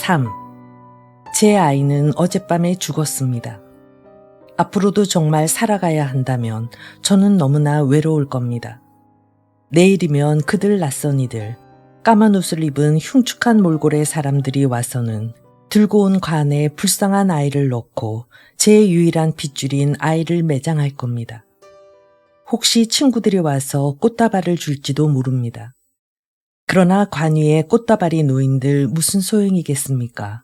3. 제 아이는 어젯밤에 죽었습니다. 앞으로도 정말 살아가야 한다면 저는 너무나 외로울 겁니다. 내일이면 그들 낯선 이들, 까만 옷을 입은 흉측한 몰골의 사람들이 와서는 들고 온 관에 불쌍한 아이를 넣고 제 유일한 핏줄인 아이를 매장할 겁니다. 혹시 친구들이 와서 꽃다발을 줄지도 모릅니다. 그러나 관 위에 꽃다발이 놓인들 무슨 소용이겠습니까?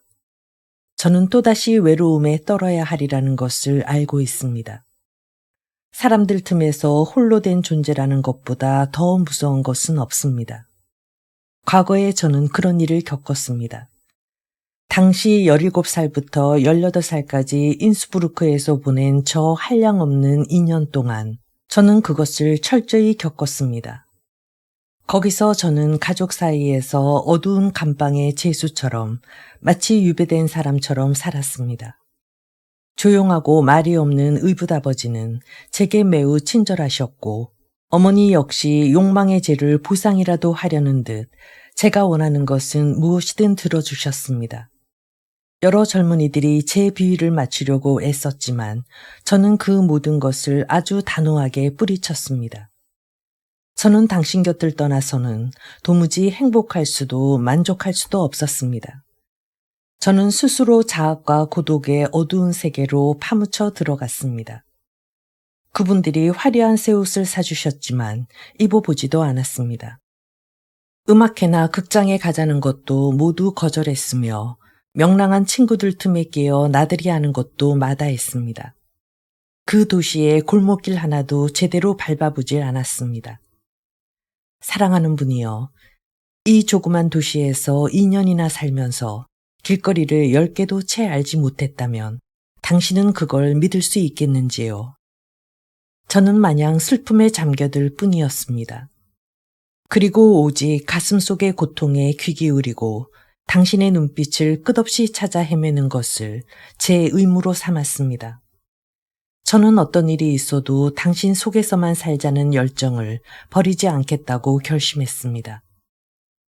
저는 또다시 외로움에 떨어야 하리라는 것을 알고 있습니다. 사람들 틈에서 홀로 된 존재라는 것보다 더 무서운 것은 없습니다. 과거에 저는 그런 일을 겪었습니다. 당시 17살부터 18살까지 인스부르크에서 보낸 저 한량없는 2년 동안 저는 그것을 철저히 겪었습니다. 거기서 저는 가족 사이에서 어두운 감방의 죄수처럼 마치 유배된 사람처럼 살았습니다. 조용하고 말이 없는 의붓아버지는 제게 매우 친절하셨고 어머니 역시 욕망의 죄를 보상이라도 하려는 듯 제가 원하는 것은 무엇이든 들어주셨습니다. 여러 젊은이들이 제 비위를 맞추려고 애썼지만 저는 그 모든 것을 아주 단호하게 뿌리쳤습니다. 저는 당신 곁을 떠나서는 도무지 행복할 수도 만족할 수도 없었습니다. 저는 스스로 자학과 고독의 어두운 세계로 파묻혀 들어갔습니다. 그분들이 화려한 새 옷을 사주셨지만 입어보지도 않았습니다. 음악회나 극장에 가자는 것도 모두 거절했으며 명랑한 친구들 틈에 끼어 나들이 하는 것도 마다했습니다. 그 도시의 골목길 하나도 제대로 밟아보질 않았습니다. 사랑하는 분이여, 이 조그만 도시에서 2년이나 살면서 길거리를 10개도 채 알지 못했다면 당신은 그걸 믿을 수 있겠는지요? 저는 마냥 슬픔에 잠겨들 뿐이었습니다. 그리고 오직 가슴 속의 고통에 귀 기울이고 당신의 눈빛을 끝없이 찾아 헤매는 것을 제 의무로 삼았습니다. 저는 어떤 일이 있어도 당신 속에서만 살자는 열정을 버리지 않겠다고 결심했습니다.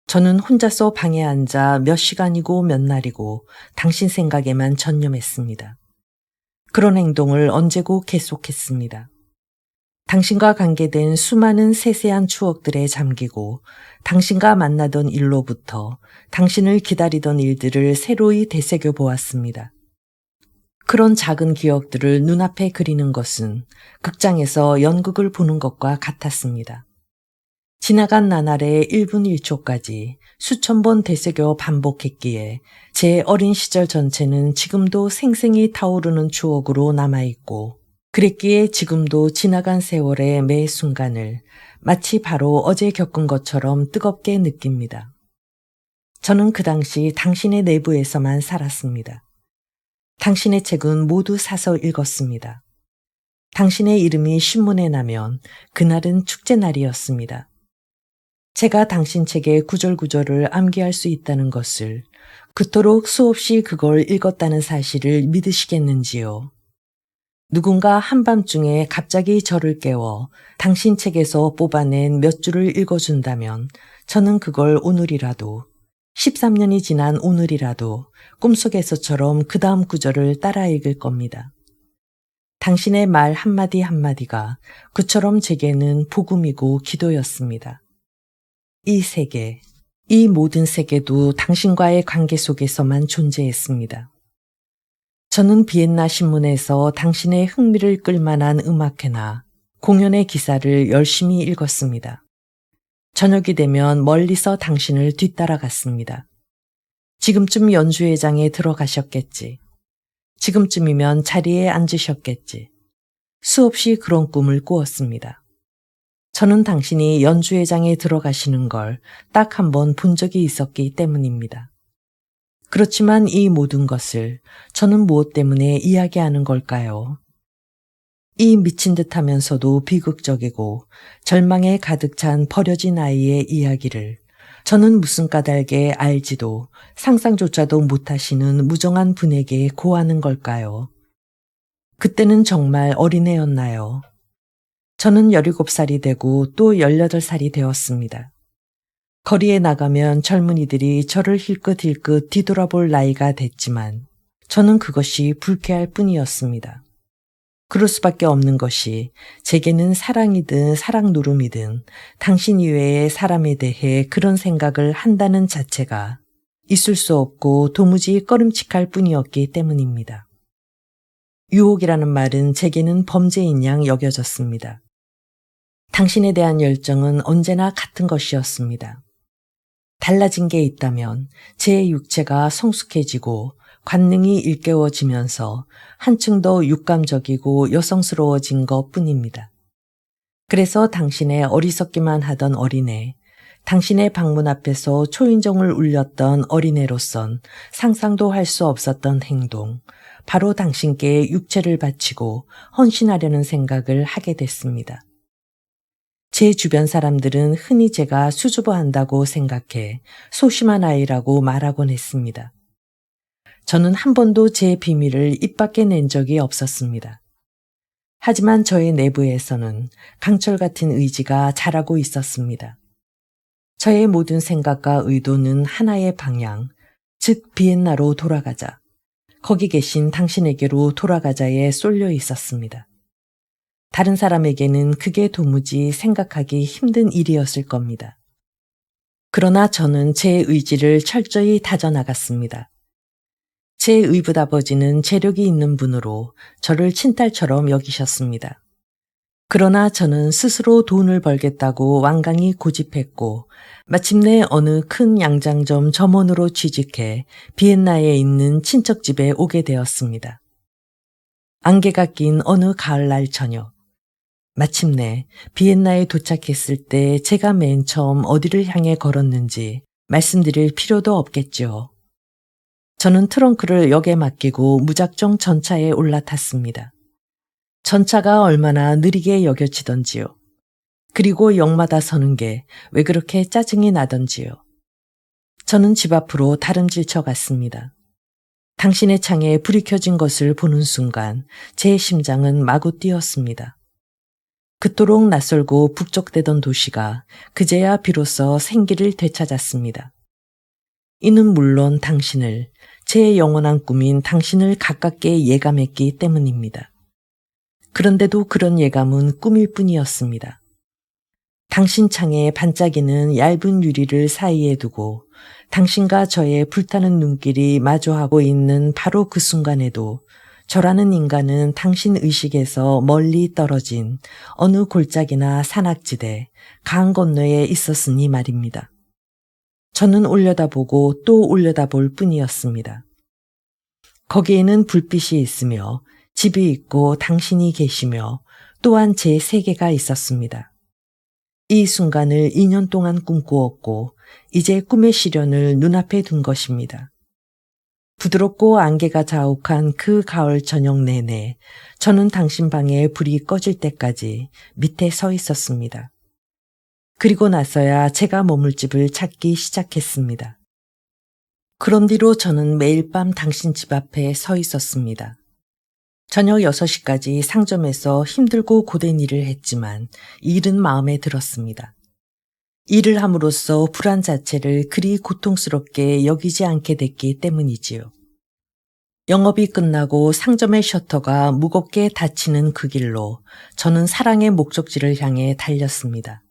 저는 혼자서 방에 앉아 몇 시간이고 몇 날이고 당신 생각에만 전념했습니다. 그런 행동을 언제고 계속했습니다. 당신과 관계된 수많은 세세한 추억들에 잠기고 당신과 만나던 일로부터 당신을 기다리던 일들을 새로이 되새겨 보았습니다. 그런 작은 기억들을 눈앞에 그리는 것은 극장에서 연극을 보는 것과 같았습니다. 지나간 나날의 1분 1초까지 수천 번 되새겨 반복했기에 제 어린 시절 전체는 지금도 생생히 타오르는 추억으로 남아있고 그랬기에 지금도 지나간 세월의 매 순간을 마치 바로 어제 겪은 것처럼 뜨겁게 느낍니다. 저는 그 당시 당신의 내부에서만 살았습니다. 당신의 책은 모두 사서 읽었습니다. 당신의 이름이 신문에 나면 그날은 축제날이었습니다. 제가 당신 책의 구절구절을 암기할 수 있다는 것을, 그토록 수없이 그걸 읽었다는 사실을 믿으시겠는지요? 누군가 한밤중에 갑자기 저를 깨워 당신 책에서 뽑아낸 몇 줄을 읽어준다면 저는 그걸 오늘이라도 13년이 지난 오늘이라도 꿈속에서처럼 그 다음 구절을 따라 읽을 겁니다. 당신의 말 한마디 한마디가 그처럼 제게는 복음이고 기도였습니다. 이 세계, 이 모든 세계도 당신과의 관계 속에서만 존재했습니다. 저는 비엔나 신문에서 당신의 흥미를 끌만한 음악회나 공연의 기사를 열심히 읽었습니다. 저녁이 되면 멀리서 당신을 뒤따라갔습니다. 지금쯤 연주회장에 들어가셨겠지. 지금쯤이면 자리에 앉으셨겠지. 수없이 그런 꿈을 꾸었습니다. 저는 당신이 연주회장에 들어가시는 걸 딱 한 번 본 적이 있었기 때문입니다. 그렇지만 이 모든 것을 저는 무엇 때문에 이야기하는 걸까요? 이 미친 듯 하면서도 비극적이고 절망에 가득 찬 버려진 아이의 이야기를 저는 무슨 까닭에 알지도 상상조차도 못하시는 무정한 분에게 고하는 걸까요? 그때는 정말 어린애였나요? 저는 17살이 되고 또 18살이 되었습니다. 거리에 나가면 젊은이들이 저를 힐끗힐끗 뒤돌아볼 나이가 됐지만 저는 그것이 불쾌할 뿐이었습니다. 그럴 수밖에 없는 것이 제게는 사랑이든 사랑 노름이든 당신 이외의 사람에 대해 그런 생각을 한다는 자체가 있을 수 없고 도무지 꺼림칙할 뿐이었기 때문입니다. 유혹이라는 말은 제게는 범죄인 양 여겨졌습니다. 당신에 대한 열정은 언제나 같은 것이었습니다. 달라진 게 있다면 제 육체가 성숙해지고 관능이 일깨워지면서 한층 더 육감적이고 여성스러워진 것 뿐입니다. 그래서 당신의 어리석기만 하던 어린애, 당신의 방문 앞에서 초인종을 울렸던 어린애로선 상상도 할 수 없었던 행동, 바로 당신께 육체를 바치고 헌신하려는 생각을 하게 됐습니다. 제 주변 사람들은 흔히 제가 수줍어한다고 생각해 소심한 아이라고 말하곤 했습니다. 저는 한 번도 제 비밀을 입 밖에 낸 적이 없었습니다. 하지만 저의 내부에서는 강철 같은 의지가 자라고 있었습니다. 저의 모든 생각과 의도는 하나의 방향, 즉 비엔나로 돌아가자, 거기 계신 당신에게로 돌아가자에 쏠려 있었습니다. 다른 사람에게는 그게 도무지 생각하기 힘든 일이었을 겁니다. 그러나 저는 제 의지를 철저히 다져나갔습니다. 제 의붓아버지는 재력이 있는 분으로 저를 친딸처럼 여기셨습니다. 그러나 저는 스스로 돈을 벌겠다고 완강히 고집했고 마침내 어느 큰 양장점 점원으로 취직해 비엔나에 있는 친척집에 오게 되었습니다. 안개가 낀 어느 가을날 저녁, 마침내 비엔나에 도착했을 때 제가 맨 처음 어디를 향해 걸었는지 말씀드릴 필요도 없겠죠. 저는 트렁크를 역에 맡기고 무작정 전차에 올라탔습니다. 전차가 얼마나 느리게 여겨지던지요. 그리고 역마다 서는 게 왜 그렇게 짜증이 나던지요. 저는 집 앞으로 다름질쳐 갔습니다. 당신의 창에 불이 켜진 것을 보는 순간 제 심장은 마구 뛰었습니다. 그토록 낯설고 북적대던 도시가 그제야 비로소 생기를 되찾았습니다. 이는 물론 당신을, 제 영원한 꿈인 당신을 가깝게 예감했기 때문입니다. 그런데도 그런 예감은 꿈일 뿐이었습니다. 당신 창에 반짝이는 얇은 유리를 사이에 두고 당신과 저의 불타는 눈길이 마주하고 있는 바로 그 순간에도 저라는 인간은 당신 의식에서 멀리 떨어진 어느 골짜기나 산악지대, 강 건너에 있었으니 말입니다. 저는 올려다보고 또 올려다볼 뿐이었습니다. 거기에는 불빛이 있으며 집이 있고 당신이 계시며 또한 제 세계가 있었습니다. 이 순간을 2년 동안 꿈꾸었고 이제 꿈의 시련을 눈앞에 둔 것입니다. 부드럽고 안개가 자욱한 그 가을 저녁 내내 저는 당신 방에 불이 꺼질 때까지 밑에 서 있었습니다. 그리고 나서야 제가 머물 집을 찾기 시작했습니다. 그런 뒤로 저는 매일 밤 당신 집 앞에 서 있었습니다. 저녁 6시까지 상점에서 힘들고 고된 일을 했지만 일은 마음에 들었습니다. 일을 함으로써 불안 자체를 그리 고통스럽게 여기지 않게 됐기 때문이지요. 영업이 끝나고 상점의 셔터가 무겁게 닫히는 그 길로 저는 사랑의 목적지를 향해 달렸습니다.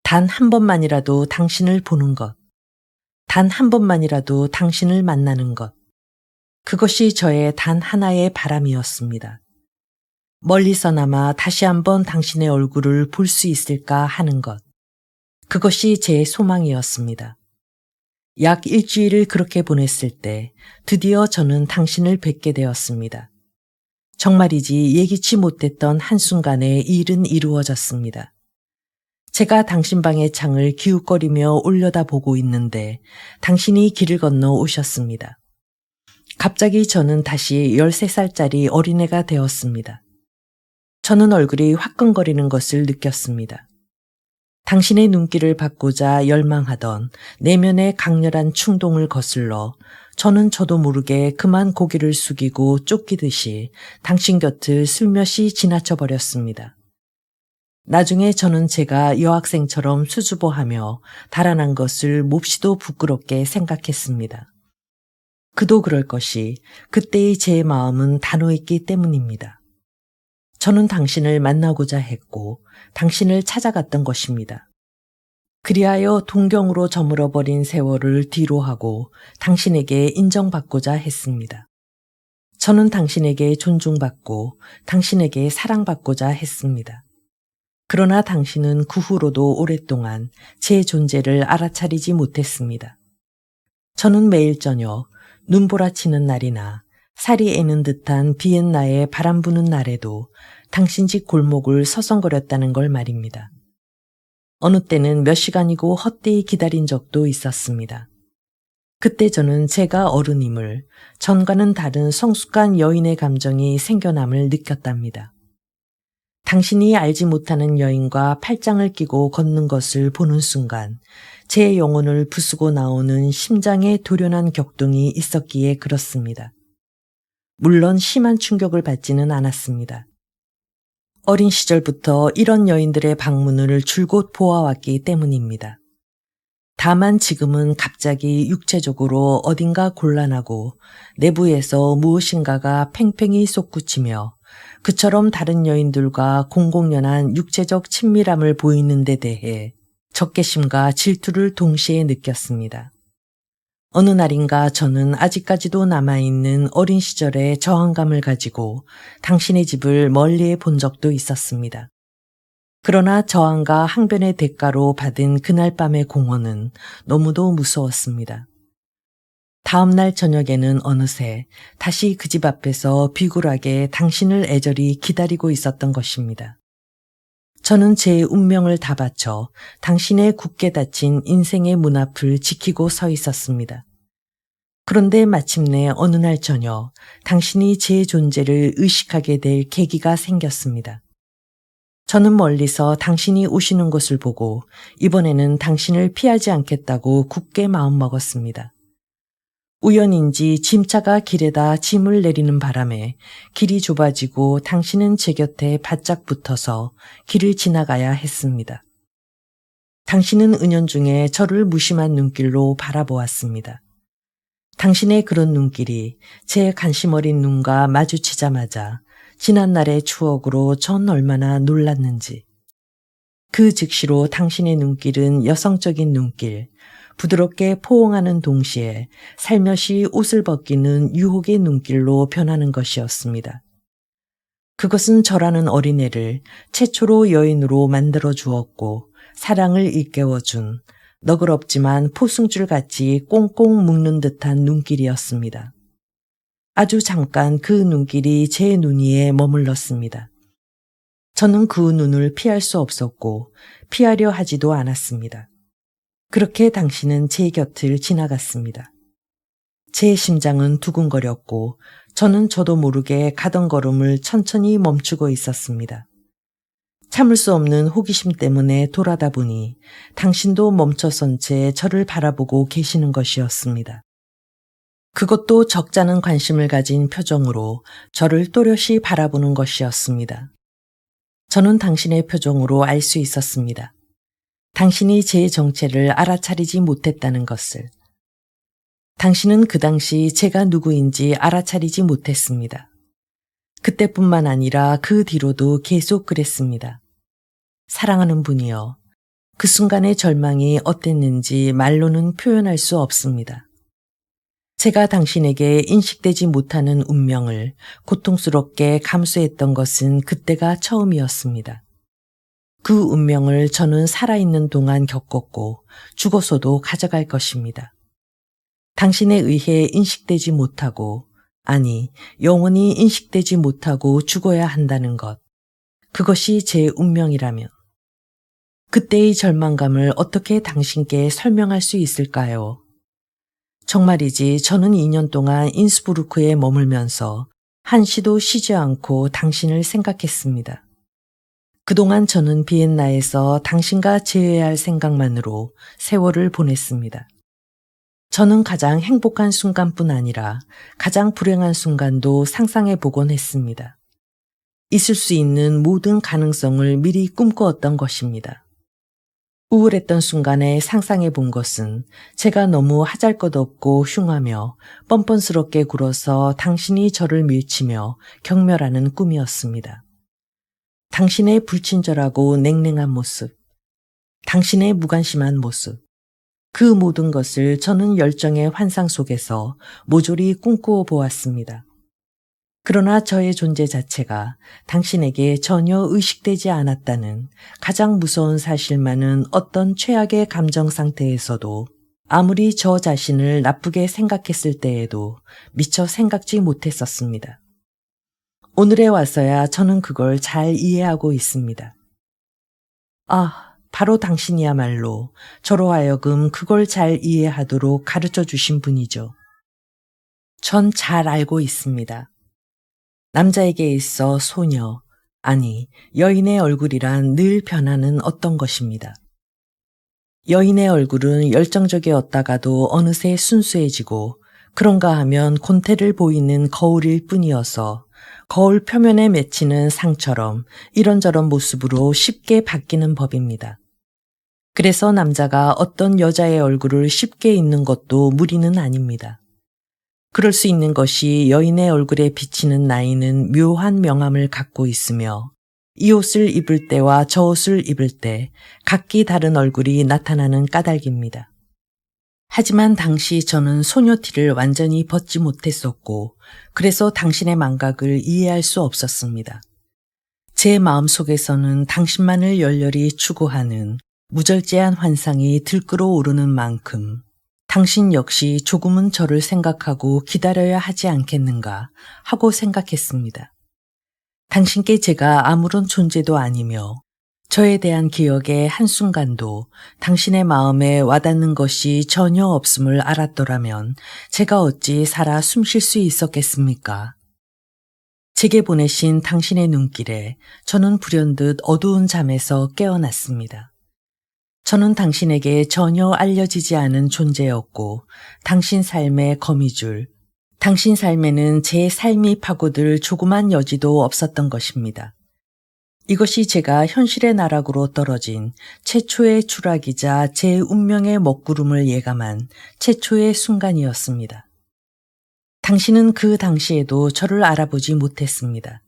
단 한 번만이라도 당신을 보는 것, 단 한 번만이라도 당신을 만나는 것, 그것이 저의 단 하나의 바람이었습니다. 멀리서나마 다시 한번 당신의 얼굴을 볼 수 있을까 하는 것, 그것이 제 소망이었습니다. 약 일주일을 그렇게 보냈을 때 드디어 저는 당신을 뵙게 되었습니다. 정말이지 예기치 못했던 한순간에 일은 이루어졌습니다. 제가 당신 방의 창을 기웃거리며 올려다보고 있는데 당신이 길을 건너 오셨습니다. 갑자기 저는 다시 13살짜리 어린애가 되었습니다. 저는 얼굴이 화끈거리는 것을 느꼈습니다. 당신의 눈길을 받고자 열망하던 내면의 강렬한 충동을 거슬러 저는 저도 모르게 그만 고개를 숙이고 쫓기듯이 당신 곁을 슬며시 지나쳐 버렸습니다. 나중에 저는 제가 여학생처럼 수줍어하며 달아난 것을 몹시도 부끄럽게 생각했습니다. 그도 그럴 것이 그때의 제 마음은 단호했기 때문입니다. 저는 당신을 만나고자 했고 당신을 찾아갔던 것입니다. 그리하여 동경으로 저물어버린 세월을 뒤로하고 당신에게 인정받고자 했습니다. 저는 당신에게 존중받고 당신에게 사랑받고자 했습니다. 그러나 당신은 그 후로도 오랫동안 제 존재를 알아차리지 못했습니다. 저는 매일 저녁 눈보라치는 날이나 살이 애는 듯한 비엔나에 바람 부는 날에도 당신 집 골목을 서성거렸다는 걸 말입니다. 어느 때는 몇 시간이고 헛되이 기다린 적도 있었습니다. 그때 저는 제가 어른임을, 전과는 다른 성숙한 여인의 감정이 생겨남을 느꼈답니다. 당신이 알지 못하는 여인과 팔짱을 끼고 걷는 것을 보는 순간 제 영혼을 부수고 나오는 심장의 도련한 격동이 있었기에 그렇습니다. 물론 심한 충격을 받지는 않았습니다. 어린 시절부터 이런 여인들의 방문을 줄곧 보아왔기 때문입니다. 다만 지금은 갑자기 육체적으로 어딘가 곤란하고 내부에서 무엇인가가 팽팽히 솟구치며 그처럼 다른 여인들과 공공연한 육체적 친밀함을 보이는 데 대해 적개심과 질투를 동시에 느꼈습니다. 어느 날인가 저는 아직까지도 남아있는 어린 시절의 저항감을 가지고 당신의 집을 멀리에 본 적도 있었습니다. 그러나 저항과 항변의 대가로 받은 그날 밤의 공허는 너무도 무서웠습니다. 다음 날 저녁에는 어느새 다시 그 집 앞에서 비굴하게 당신을 애절히 기다리고 있었던 것입니다. 저는 제 운명을 다 바쳐 당신의 굳게 닫힌 인생의 문 앞을 지키고 서 있었습니다. 그런데 마침내 어느 날 저녁 당신이 제 존재를 의식하게 될 계기가 생겼습니다. 저는 멀리서 당신이 오시는 것을 보고 이번에는 당신을 피하지 않겠다고 굳게 마음먹었습니다. 우연인지 짐차가 길에다 짐을 내리는 바람에 길이 좁아지고 당신은 제 곁에 바짝 붙어서 길을 지나가야 했습니다. 당신은 은연중에 저를 무심한 눈길로 바라보았습니다. 당신의 그런 눈길이 제 관심 어린 눈과 마주치자마자 지난날의 추억으로 전 얼마나 놀랐는지. 그 즉시로 당신의 눈길은 여성적인 눈길, 부드럽게 포옹하는 동시에 살며시 옷을 벗기는 유혹의 눈길로 변하는 것이었습니다. 그것은 저라는 어린애를 최초로 여인으로 만들어 주었고 사랑을 일깨워준 너그럽지만 포승줄같이 꽁꽁 묶는 듯한 눈길이었습니다. 아주 잠깐 그 눈길이 제 눈 위에 머물렀습니다. 저는 그 눈을 피할 수 없었고 피하려 하지도 않았습니다. 그렇게 당신은 제 곁을 지나갔습니다. 제 심장은 두근거렸고 저는 저도 모르게 가던 걸음을 천천히 멈추고 있었습니다. 참을 수 없는 호기심 때문에 돌아다 보니 당신도 멈춰선 채 저를 바라보고 계시는 것이었습니다. 그것도 적잖은 관심을 가진 표정으로 저를 또렷이 바라보는 것이었습니다. 저는 당신의 표정으로 알 수 있었습니다. 당신이 제 정체를 알아차리지 못했다는 것을. 당신은 그 당시 제가 누구인지 알아차리지 못했습니다. 그때뿐만 아니라 그 뒤로도 계속 그랬습니다. 사랑하는 분이여, 그 순간의 절망이 어땠는지 말로는 표현할 수 없습니다. 제가 당신에게 인식되지 못하는 운명을 고통스럽게 감수했던 것은 그때가 처음이었습니다. 그 운명을 저는 살아있는 동안 겪었고 죽어서도 가져갈 것입니다. 당신에 의해 인식되지 못하고, 아니, 영원히 인식되지 못하고 죽어야 한다는 것. 그것이 제 운명이라면. 그때의 절망감을 어떻게 당신께 설명할 수 있을까요? 정말이지 저는 2년 동안 인스부르크에 머물면서 한시도 쉬지 않고 당신을 생각했습니다. 그동안 저는 비엔나에서 당신과 재회할 생각만으로 세월을 보냈습니다. 저는 가장 행복한 순간뿐 아니라 가장 불행한 순간도 상상해 보곤 했습니다. 있을 수 있는 모든 가능성을 미리 꿈꾸었던 것입니다. 우울했던 순간에 상상해 본 것은 제가 너무 하잘것없고 흉하며 뻔뻔스럽게 굴어서 당신이 저를 밀치며 경멸하는 꿈이었습니다. 당신의 불친절하고 냉랭한 모습, 당신의 무관심한 모습, 그 모든 것을 저는 열정의 환상 속에서 모조리 꿈꾸어 보았습니다. 그러나 저의 존재 자체가 당신에게 전혀 의식되지 않았다는 가장 무서운 사실만은 어떤 최악의 감정 상태에서도 아무리 저 자신을 나쁘게 생각했을 때에도 미처 생각지 못했었습니다. 오늘에 와서야 저는 그걸 잘 이해하고 있습니다. 아, 바로 당신이야말로 저로 하여금 그걸 잘 이해하도록 가르쳐 주신 분이죠. 전 잘 알고 있습니다. 남자에게 있어 소녀, 아니 여인의 얼굴이란 늘 변하는 어떤 것입니다. 여인의 얼굴은 열정적이었다가도 어느새 순수해지고 그런가 하면 곤태를 보이는 거울일 뿐이어서 거울 표면에 맺히는 상처럼 이런저런 모습으로 쉽게 바뀌는 법입니다. 그래서 남자가 어떤 여자의 얼굴을 쉽게 잊는 것도 무리는 아닙니다. 그럴 수 있는 것이 여인의 얼굴에 비치는 나이는 묘한 명암을 갖고 있으며 이 옷을 입을 때와 저 옷을 입을 때 각기 다른 얼굴이 나타나는 까닭입니다. 하지만 당시 저는 소녀티를 완전히 벗지 못했었고 그래서 당신의 망각을 이해할 수 없었습니다. 제 마음속에서는 당신만을 열렬히 추구하는 무절제한 환상이 들끓어 오르는 만큼 당신 역시 조금은 저를 생각하고 기다려야 하지 않겠는가 하고 생각했습니다. 당신께 제가 아무런 존재도 아니며 저에 대한 기억의 한순간도 당신의 마음에 와닿는 것이 전혀 없음을 알았더라면 제가 어찌 살아 숨쉴 수 있었겠습니까? 제게 보내신 당신의 눈길에 저는 불현듯 어두운 잠에서 깨어났습니다. 저는 당신에게 전혀 알려지지 않은 존재였고 당신 삶의 거미줄, 당신 삶에는 제 삶이 파고들 조그만 여지도 없었던 것입니다. 이것이 제가 현실의 나락으로 떨어진 최초의 추락이자 제 운명의 먹구름을 예감한 최초의 순간이었습니다. 당신은 그 당시에도 저를 알아보지 못했습니다.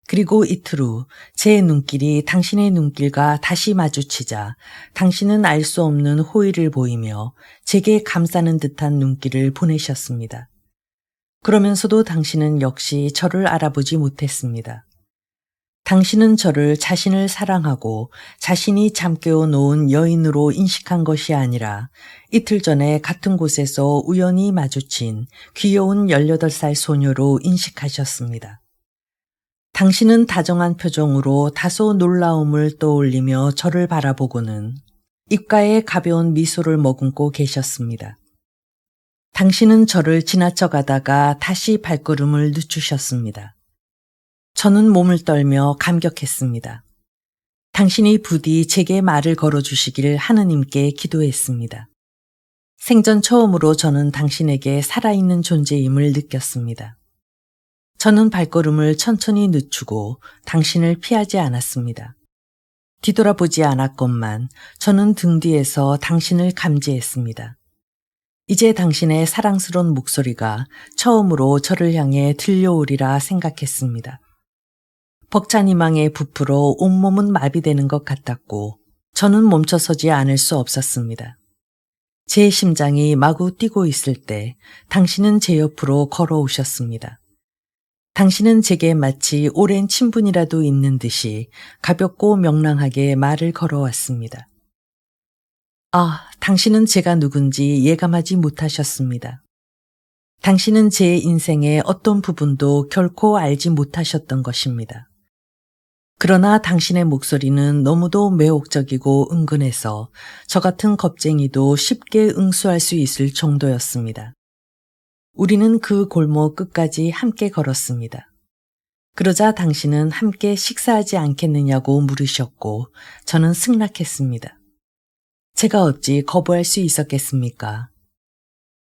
그리고 이틀 후 제 눈길이 당신의 눈길과 다시 마주치자 당신은 알 수 없는 호의를 보이며 제게 감싸는 듯한 눈길을 보내셨습니다. 그러면서도 당신은 역시 저를 알아보지 못했습니다. 당신은 저를 자신을 사랑하고 자신이 잠깨워 놓은 여인으로 인식한 것이 아니라 이틀 전에 같은 곳에서 우연히 마주친 귀여운 18살 소녀로 인식하셨습니다. 당신은 다정한 표정으로 다소 놀라움을 떠올리며 저를 바라보고는 입가에 가벼운 미소를 머금고 계셨습니다. 당신은 저를 지나쳐 가다가 다시 발걸음을 늦추셨습니다. 저는 몸을 떨며 감격했습니다. 당신이 부디 제게 말을 걸어주시길 하느님께 기도했습니다. 생전 처음으로 저는 당신에게 살아있는 존재임을 느꼈습니다. 저는 발걸음을 천천히 늦추고 당신을 피하지 않았습니다. 뒤돌아보지 않았건만 저는 등 뒤에서 당신을 감지했습니다. 이제 당신의 사랑스러운 목소리가 처음으로 저를 향해 들려오리라 생각했습니다. 벅찬 희망에 부풀어 온몸은 마비되는 것 같았고 저는 멈춰서지 않을 수 없었습니다. 제 심장이 마구 뛰고 있을 때 당신은 제 옆으로 걸어오셨습니다. 당신은 제게 마치 오랜 친분이라도 있는 듯이 가볍고 명랑하게 말을 걸어왔습니다. 아, 당신은 제가 누군지 예감하지 못하셨습니다. 당신은 제 인생의 어떤 부분도 결코 알지 못하셨던 것입니다. 그러나 당신의 목소리는 너무도 매혹적이고 은근해서 저 같은 겁쟁이도 쉽게 응수할 수 있을 정도였습니다. 우리는 그 골목 끝까지 함께 걸었습니다. 그러자 당신은 함께 식사하지 않겠느냐고 물으셨고 저는 승낙했습니다. 제가 어찌 거부할 수 있었겠습니까?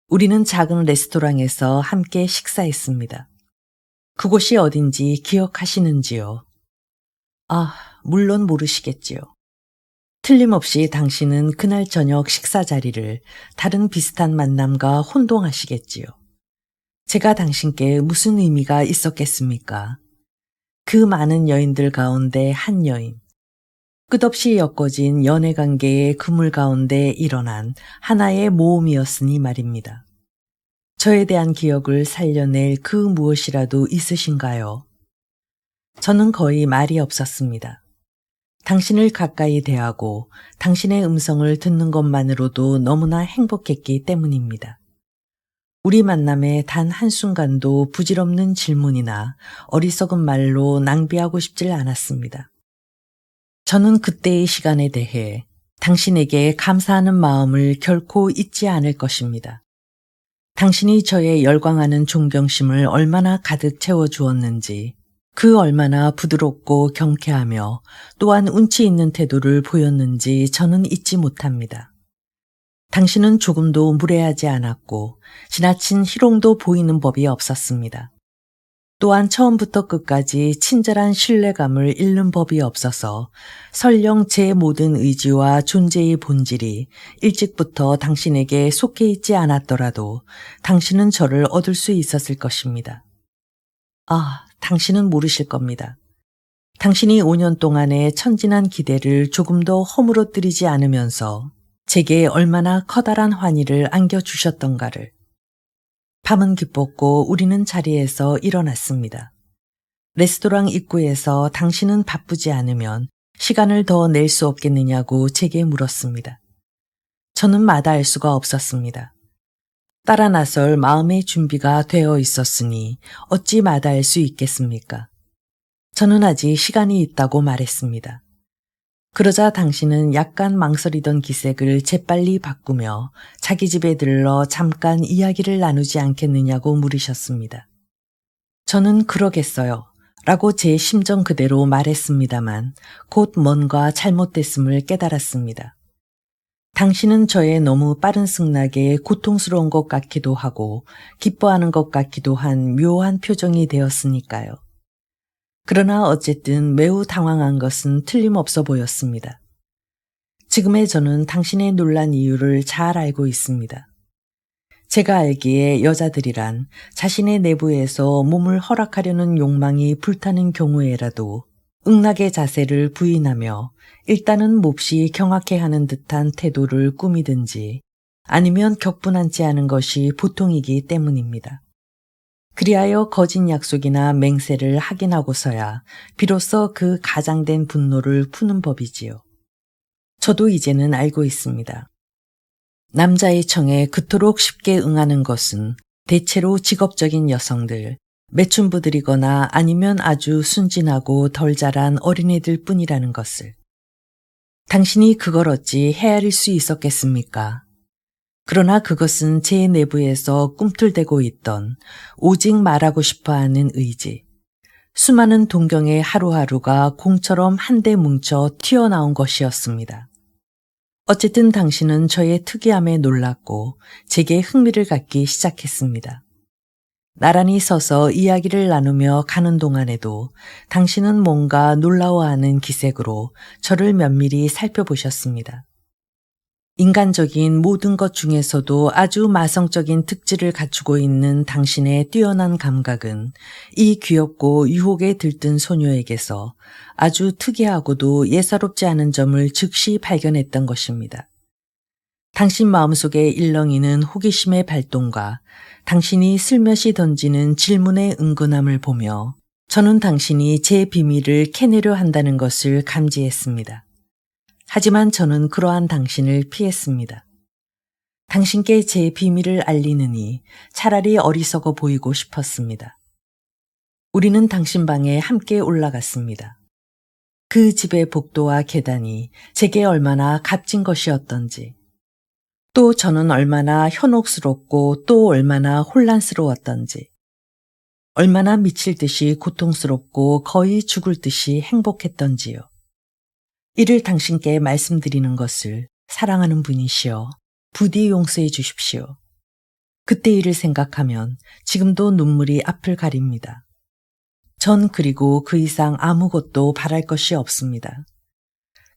우리는 작은 레스토랑에서 함께 식사했습니다. 그곳이 어딘지 기억하시는지요? 아, 물론 모르시겠지요. 틀림없이 당신은 그날 저녁 식사 자리를 다른 비슷한 만남과 혼동하시겠지요. 제가 당신께 무슨 의미가 있었겠습니까? 그 많은 여인들 가운데 한 여인, 끝없이 엮어진 연애관계의 그물 가운데 일어난 하나의 모험이었으니 말입니다. 저에 대한 기억을 살려낼 그 무엇이라도 있으신가요? 저는 거의 말이 없었습니다. 당신을 가까이 대하고 당신의 음성을 듣는 것만으로도 너무나 행복했기 때문입니다. 우리 만남에 단 한순간도 부질없는 질문이나 어리석은 말로 낭비하고 싶질 않았습니다. 저는 그때의 시간에 대해 당신에게 감사하는 마음을 결코 잊지 않을 것입니다. 당신이 저의 열광하는 존경심을 얼마나 가득 채워주었는지, 그 얼마나 부드럽고 경쾌하며 또한 운치 있는 태도를 보였는지 저는 잊지 못합니다. 당신은 조금도 무례하지 않았고 지나친 희롱도 보이는 법이 없었습니다. 또한 처음부터 끝까지 친절한 신뢰감을 잃는 법이 없어서 설령 제 모든 의지와 존재의 본질이 일찍부터 당신에게 속해 있지 않았더라도 당신은 저를 얻을 수 있었을 것입니다. 아, 당신은 모르실 겁니다. 당신이 5년 동안의 천진한 기대를 조금도 허물어뜨리지 않으면서 제게 얼마나 커다란 환희를 안겨주셨던가를. 밤은 깊었고 우리는 자리에서 일어났습니다. 레스토랑 입구에서 당신은 바쁘지 않으면 시간을 더 낼 수 없겠느냐고 제게 물었습니다. 저는 마다할 수가 없었습니다. 따라 나설 마음의 준비가 되어 있었으니 어찌 마다할 수 있겠습니까? 저는 아직 시간이 있다고 말했습니다. 그러자 당신은 약간 망설이던 기색을 재빨리 바꾸며 자기 집에 들러 잠깐 이야기를 나누지 않겠느냐고 물으셨습니다. 저는 그러겠어요 라고 제 심정 그대로 말했습니다만 곧 뭔가 잘못됐음을 깨달았습니다. 당신은 저의 너무 빠른 승낙에 고통스러운 것 같기도 하고 기뻐하는 것 같기도 한 묘한 표정이 되었으니까요. 그러나 어쨌든 매우 당황한 것은 틀림없어 보였습니다. 지금의 저는 당신의 놀란 이유를 잘 알고 있습니다. 제가 알기에 여자들이란 자신의 내부에서 몸을 허락하려는 욕망이 불타는 경우에라도 응락의 자세를 부인하며 일단은 몹시 경악해하는 듯한 태도를 꾸미든지 아니면 격분하지 않은 것이 보통이기 때문입니다. 그리하여 거짓 약속이나 맹세를 확인하고서야 비로소 그 가장된 분노를 푸는 법이지요. 저도 이제는 알고 있습니다. 남자의 청에 그토록 쉽게 응하는 것은 대체로 직업적인 여성들, 매춘부들이거나 아니면 아주 순진하고 덜 자란 어린애들 뿐이라는 것을. 당신이 그걸 어찌 헤아릴 수 있었겠습니까? 그러나 그것은 제 내부에서 꿈틀대고 있던 오직 말하고 싶어하는 의지, 수많은 동경의 하루하루가 공처럼 한데 뭉쳐 튀어나온 것이었습니다. 어쨌든 당신은 저의 특이함에 놀랐고 제게 흥미를 갖기 시작했습니다. 나란히 서서 이야기를 나누며 가는 동안에도 당신은 뭔가 놀라워하는 기색으로 저를 면밀히 살펴보셨습니다. 인간적인 모든 것 중에서도 아주 마성적인 특질을 갖추고 있는 당신의 뛰어난 감각은 이 귀엽고 유혹에 들뜬 소녀에게서 아주 특이하고도 예사롭지 않은 점을 즉시 발견했던 것입니다. 당신 마음속에 일렁이는 호기심의 발동과 당신이 슬며시 던지는 질문의 은근함을 보며 저는 당신이 제 비밀을 캐내려 한다는 것을 감지했습니다. 하지만 저는 그러한 당신을 피했습니다. 당신께 제 비밀을 알리느니 차라리 어리석어 보이고 싶었습니다. 우리는 당신 방에 함께 올라갔습니다. 그 집의 복도와 계단이 제게 얼마나 값진 것이었던지, 또 저는 얼마나 현혹스럽고 또 얼마나 혼란스러웠던지, 얼마나 미칠 듯이 고통스럽고 거의 죽을 듯이 행복했던지요. 이를 당신께 말씀드리는 것을 사랑하는 분이시여 부디 용서해 주십시오. 그때 일을 생각하면 지금도 눈물이 앞을 가립니다. 전 그리고 그 이상 아무것도 바랄 것이 없습니다.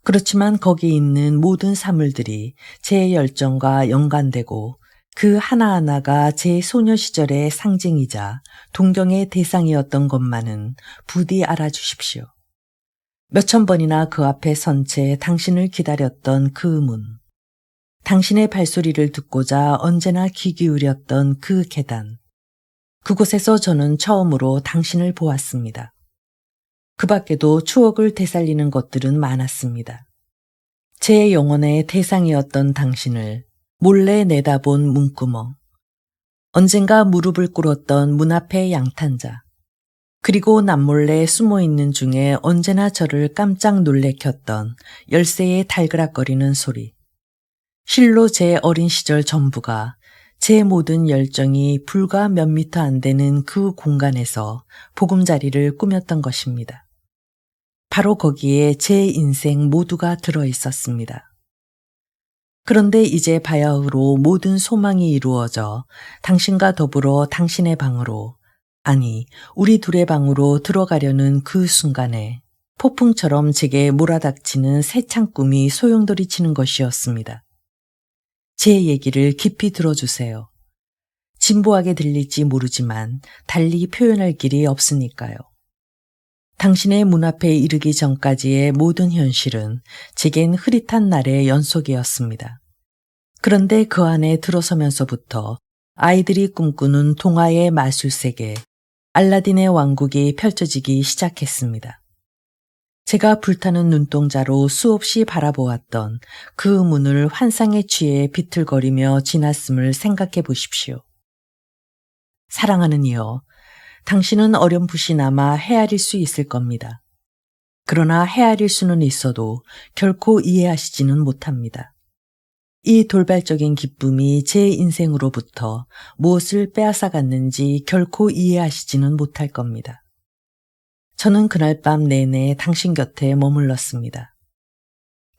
그렇지만 거기 있는 모든 사물들이 제 열정과 연관되고 그 하나하나가 제 소녀 시절의 상징이자 동경의 대상이었던 것만은 부디 알아주십시오. 몇천 번이나 그 앞에 선 채 당신을 기다렸던 그 문, 당신의 발소리를 듣고자 언제나 귀 기울였던 그 계단, 그곳에서 저는 처음으로 당신을 보았습니다. 그 밖에도 추억을 되살리는 것들은 많았습니다. 제 영혼의 대상이었던 당신을 몰래 내다본 문구멍, 언젠가 무릎을 꿇었던 문 앞의 양탄자, 그리고 남몰래 숨어있는 중에 언제나 저를 깜짝 놀래켰던 열쇠의 달그락거리는 소리. 실로 제 어린 시절 전부가 제 모든 열정이 불과 몇 미터 안 되는 그 공간에서 보금자리를 꾸몄던 것입니다. 바로 거기에 제 인생 모두가 들어 있었습니다. 그런데 이제 바야흐로 모든 소망이 이루어져 당신과 더불어 당신의 방으로, 아니 우리 둘의 방으로 들어가려는 그 순간에 폭풍처럼 제게 몰아닥치는 세찬 꿈이 소용돌이 치는 것이었습니다. 제 얘기를 깊이 들어주세요. 진보하게 들릴지 모르지만 달리 표현할 길이 없으니까요. 당신의 문 앞에 이르기 전까지의 모든 현실은 제겐 흐릿한 날의 연속이었습니다. 그런데 그 안에 들어서면서부터 아이들이 꿈꾸는 동화의 마술세계, 알라딘의 왕국이 펼쳐지기 시작했습니다. 제가 불타는 눈동자로 수없이 바라보았던 그 문을 환상에 취해 비틀거리며 지났음을 생각해 보십시오. 사랑하는 이여, 당신은 어렴풋이나마 헤아릴 수 있을 겁니다. 그러나 헤아릴 수는 있어도 결코 이해하시지는 못합니다. 이 돌발적인 기쁨이 제 인생으로부터 무엇을 빼앗아갔는지 결코 이해하시지는 못할 겁니다. 저는 그날 밤 내내 당신 곁에 머물렀습니다.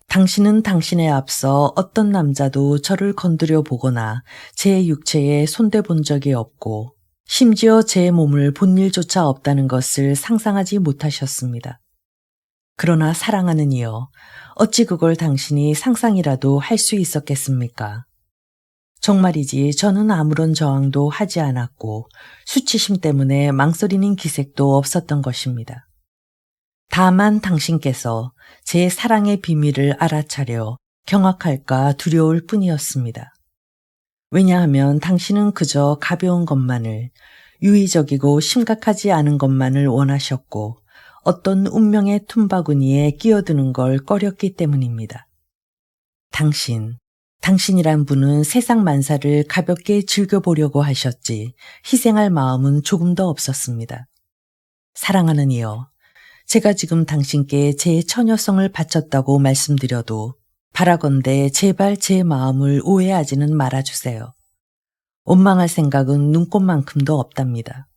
당신은 당신에 앞서 어떤 남자도 저를 건드려 보거나 제 육체에 손대본 적이 없고 심지어 제 몸을 본 일조차 없다는 것을 상상하지 못하셨습니다. 그러나 사랑하는 이여, 어찌 그걸 당신이 상상이라도 할 수 있었겠습니까? 정말이지 저는 아무런 저항도 하지 않았고 수치심 때문에 망설이는 기색도 없었던 것입니다. 다만 당신께서 제 사랑의 비밀을 알아차려 경악할까 두려울 뿐이었습니다. 왜냐하면 당신은 그저 가벼운 것만을, 유의적이고 심각하지 않은 것만을 원하셨고 어떤 운명의 tum바구니에 끼어드는 걸 꺼렸기 때문입니다. 당신이란 분은 세상 만사를 가볍게 즐겨보려고 하셨지 희생할 마음은 조금도 없었습니다. 사랑하는 이여, 제가 지금 당신께 제 처녀성을 바쳤다고 말씀드려도 바라건대 제발 제 마음을 오해하지는 말아주세요. 원망할 생각은 눈꼽만큼도 없답니다.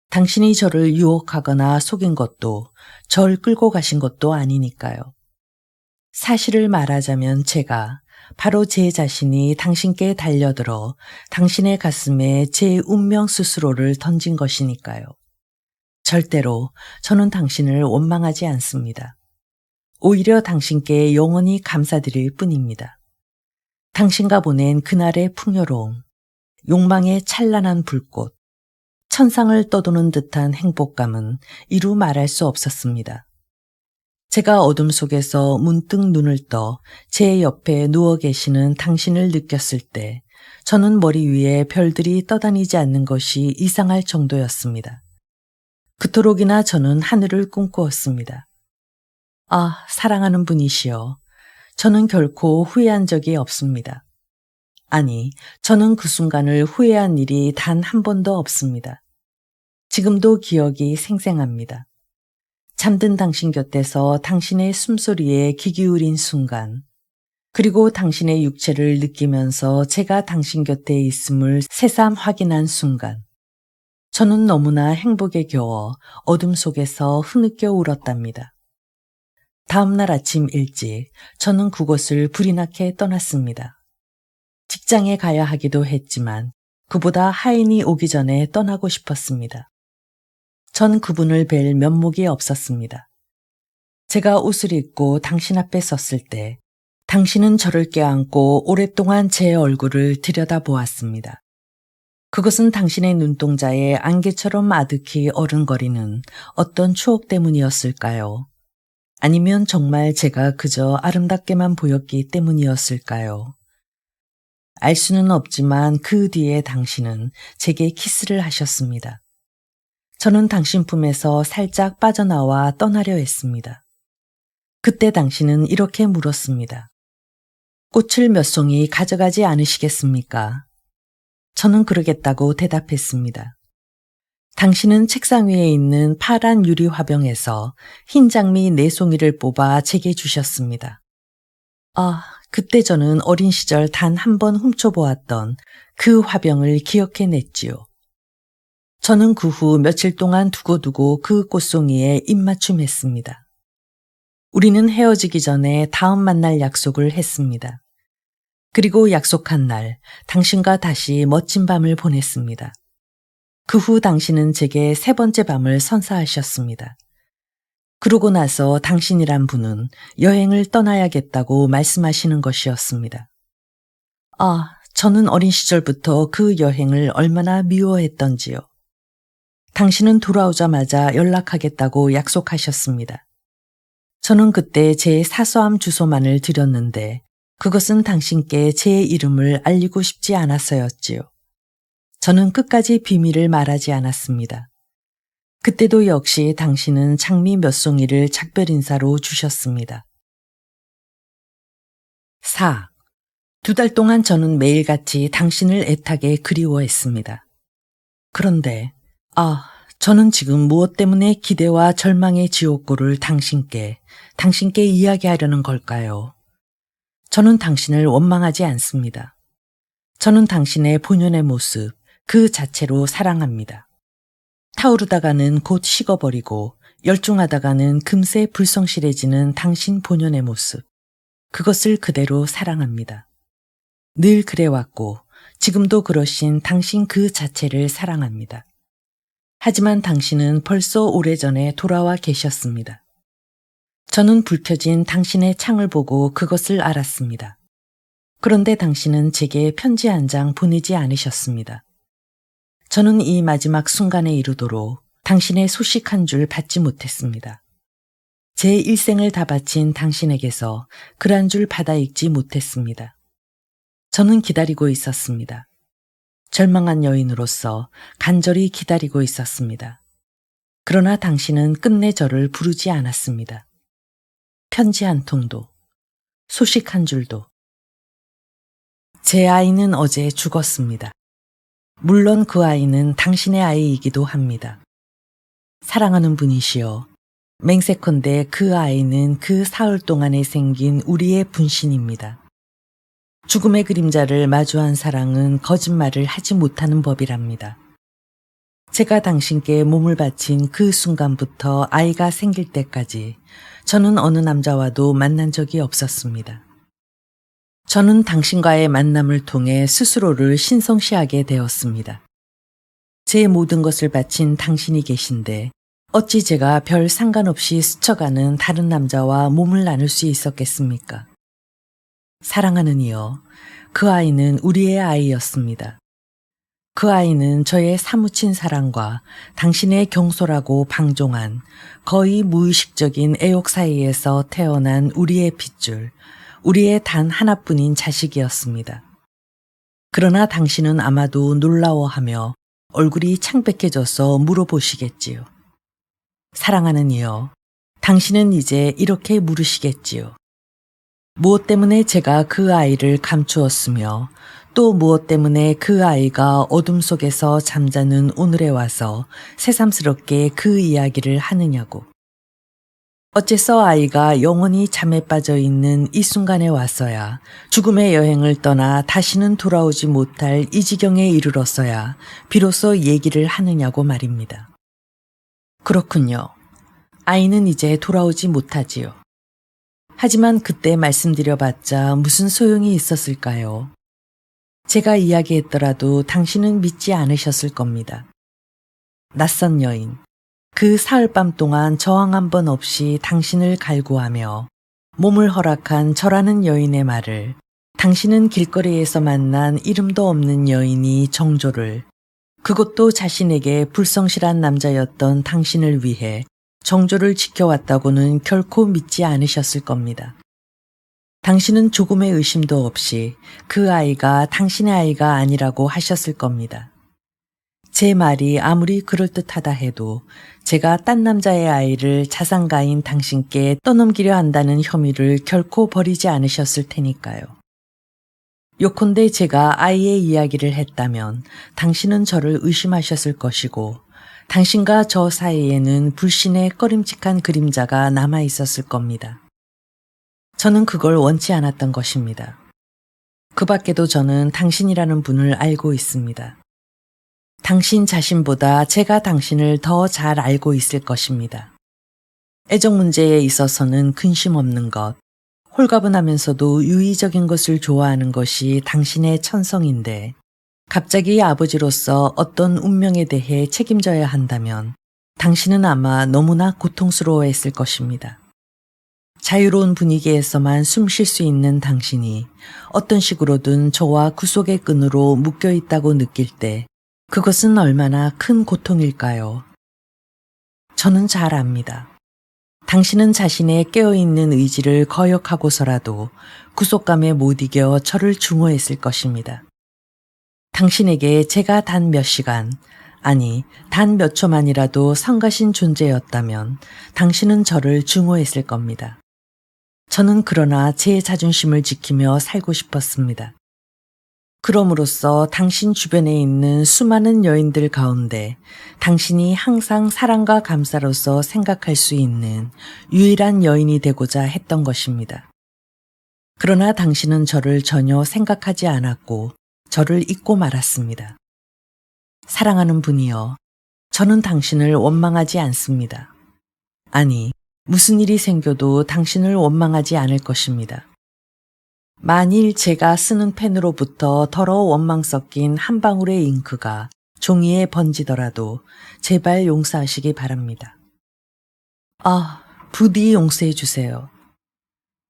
당신이 저를 유혹하거나 속인 것도 절 끌고 가신 것도 아니니까요. 사실을 말하자면 제가 바로 제 자신이 당신께 달려들어 당신의 가슴에 제 운명 스스로를 던진 것이니까요. 절대로 저는 당신을 원망하지 않습니다. 오히려 당신께 영원히 감사드릴 뿐입니다. 당신과 보낸 그날의 풍요로움, 욕망의 찬란한 불꽃, 천상을 떠도는 듯한 행복감은 이루 말할 수 없었습니다. 제가 어둠 속에서 문득 눈을 떠 제 옆에 누워 계시는 당신을 느꼈을 때 저는 머리 위에 별들이 떠다니지 않는 것이 이상할 정도였습니다. 그토록이나 저는 하늘을 꿈꾸었습니다. 아, 사랑하는 분이시여, 저는 결코 후회한 적이 없습니다. 아니, 저는 그 순간을 후회한 일이 단 한 번도 없습니다. 지금도 기억이 생생합니다. 잠든 당신 곁에서 당신의 숨소리에 귀 기울인 순간, 그리고 당신의 육체를 느끼면서 제가 당신 곁에 있음을 새삼 확인한 순간, 저는 너무나 행복에 겨워 어둠 속에서 흐느껴 울었답니다. 다음 날 아침 일찍 저는 그곳을 불이 나게 떠났습니다. 직장에 가야 하기도 했지만 그보다 하인이 오기 전에 떠나고 싶었습니다. 전 그분을 뵐 면목이 없었습니다. 제가 옷을 입고 당신 앞에 섰을 때 당신은 저를 껴안고 오랫동안 제 얼굴을 들여다보았습니다. 그것은 당신의 눈동자에 안개처럼 아득히 어른거리는 어떤 추억 때문이었을까요? 아니면 정말 제가 그저 아름답게만 보였기 때문이었을까요? 알 수는 없지만 그 뒤에 당신은 제게 키스를 하셨습니다. 저는 당신 품에서 살짝 빠져나와 떠나려 했습니다. 그때 당신은 이렇게 물었습니다. 꽃을 몇 송이 가져가지 않으시겠습니까? 저는 그러겠다고 대답했습니다. 당신은 책상 위에 있는 파란 유리 화병에서 흰 장미 4송이를 뽑아 제게 주셨습니다. 그때 저는 어린 시절 단 한 번 훔쳐보았던 그 화병을 기억해냈지요. 저는 그 후 며칠 동안 두고두고 그 꽃송이에 입맞춤했습니다. 우리는 헤어지기 전에 다음 만날 약속을 했습니다. 그리고 약속한 날 당신과 다시 멋진 밤을 보냈습니다. 그 후 당신은 제게 3번째 밤을 선사하셨습니다. 그러고 나서 당신이란 분은 여행을 떠나야겠다고 말씀하시는 것이었습니다. 저는 어린 시절부터 그 여행을 얼마나 미워했던지요. 당신은 돌아오자마자 연락하겠다고 약속하셨습니다. 저는 그때 제 사소함 주소만을 드렸는데 그것은 당신께 제 이름을 알리고 싶지 않아서였지요. 저는 끝까지 비밀을 말하지 않았습니다. 그때도 역시 당신은 장미 몇 송이를 작별 인사로 주셨습니다. 4. 2달 동안 저는 매일같이 당신을 애타게 그리워했습니다. 그런데 저는 지금 무엇 때문에 기대와 절망의 지옥고를 당신께 이야기하려는 걸까요? 저는 당신을 원망하지 않습니다. 저는 당신의 본연의 모습 그 자체로 사랑합니다. 타오르다가는 곧 식어버리고 열중하다가는 금세 불성실해지는 당신 본연의 모습, 그것을 그대로 사랑합니다. 늘 그래왔고 지금도 그러신 당신 그 자체를 사랑합니다. 하지만 당신은 벌써 오래전에 돌아와 계셨습니다. 저는 불 켜진 당신의 창을 보고 그것을 알았습니다. 그런데 당신은 제게 편지 한 장 보내지 않으셨습니다. 저는 이 마지막 순간에 이르도록 당신의 소식 한 줄 받지 못했습니다. 제 일생을 다 바친 당신에게서 글 한 줄 받아 읽지 못했습니다. 저는 기다리고 있었습니다. 절망한 여인으로서 간절히 기다리고 있었습니다. 그러나 당신은 끝내 저를 부르지 않았습니다. 편지 한 통도, 소식 한 줄도. 제 아이는 어제 죽었습니다. 물론 그 아이는 당신의 아이이기도 합니다. 사랑하는 분이시여, 맹세컨대 그 아이는 그 사흘 동안에 생긴 우리의 분신입니다. 죽음의 그림자를 마주한 사랑은 거짓말을 하지 못하는 법이랍니다. 제가 당신께 몸을 바친 그 순간부터 아이가 생길 때까지 저는 어느 남자와도 만난 적이 없었습니다. 저는 당신과의 만남을 통해 스스로를 신성시하게 되었습니다. 제 모든 것을 바친 당신이 계신데 어찌 제가 별 상관없이 스쳐가는 다른 남자와 몸을 나눌 수 있었겠습니까? 사랑하는 이여, 그 아이는 우리의 아이였습니다. 그 아이는 저의 사무친 사랑과 당신의 경솔하고 방종한 거의 무의식적인 애욕 사이에서 태어난 우리의 핏줄, 우리의 단 하나뿐인 자식이었습니다. 그러나 당신은 아마도 놀라워하며 얼굴이 창백해져서 물어보시겠지요. 사랑하는 이여, 당신은 이제 이렇게 물으시겠지요. 무엇 때문에 제가 그 아이를 감추었으며 또 무엇 때문에 그 아이가 어둠 속에서 잠자는 오늘에 와서 새삼스럽게 그 이야기를 하느냐고. 어째서 아이가 영원히 잠에 빠져 있는 이 순간에 와서야 죽음의 여행을 떠나 다시는 돌아오지 못할 이 지경에 이르렀어야 비로소 얘기를 하느냐고 말입니다. 그렇군요. 아이는 이제 돌아오지 못하지요. 하지만 그때 말씀드려봤자 무슨 소용이 있었을까요? 제가 이야기했더라도 당신은 믿지 않으셨을 겁니다. 낯선 여인, 그 사흘밤 동안 저항 한 번 없이 당신을 갈구하며 몸을 허락한 저라는 여인의 말을, 당신은 길거리에서 만난 이름도 없는 여인이 정조를, 그것도 자신에게 불성실한 남자였던 당신을 위해 정조를 지켜왔다고는 결코 믿지 않으셨을 겁니다. 당신은 조금의 의심도 없이 그 아이가 당신의 아이가 아니라고 하셨을 겁니다. 제 말이 아무리 그럴듯하다 해도 제가 딴 남자의 아이를 자상가인 당신께 떠넘기려 한다는 혐의를 결코 버리지 않으셨을 테니까요. 요컨대 제가 아이의 이야기를 했다면 당신은 저를 의심하셨을 것이고, 당신과 저 사이에는 불신의 꺼림칙한 그림자가 남아 있었을 겁니다. 저는 그걸 원치 않았던 것입니다. 그 밖에도 저는 당신이라는 분을 알고 있습니다. 당신 자신보다 제가 당신을 더 잘 알고 있을 것입니다. 애정 문제에 있어서는 근심 없는 것, 홀가분하면서도 유의적인 것을 좋아하는 것이 당신의 천성인데, 갑자기 아버지로서 어떤 운명에 대해 책임져야 한다면 당신은 아마 너무나 고통스러워했을 것입니다. 자유로운 분위기에서만 숨 쉴 수 있는 당신이 어떤 식으로든 저와 구속의 끈으로 묶여 있다고 느낄 때 그것은 얼마나 큰 고통일까요? 저는 잘 압니다. 당신은 자신의 깨어있는 의지를 거역하고서라도 구속감에 못 이겨 저를 증오했을 것입니다. 당신에게 제가 단 몇 시간, 아니 단 몇 초만이라도 성가신 존재였다면 당신은 저를 증오했을 겁니다. 저는 그러나 제 자존심을 지키며 살고 싶었습니다. 그럼으로써 당신 주변에 있는 수많은 여인들 가운데 당신이 항상 사랑과 감사로서 생각할 수 있는 유일한 여인이 되고자 했던 것입니다. 그러나 당신은 저를 전혀 생각하지 않았고 저를 잊고 말았습니다. 사랑하는 분이여, 저는 당신을 원망하지 않습니다. 아니, 무슨 일이 생겨도 당신을 원망하지 않을 것입니다. 만일 제가 쓰는 펜으로부터 더러워 원망 섞인 한 방울의 잉크가 종이에 번지더라도 제발 용서하시기 바랍니다. 아, 부디 용서해 주세요.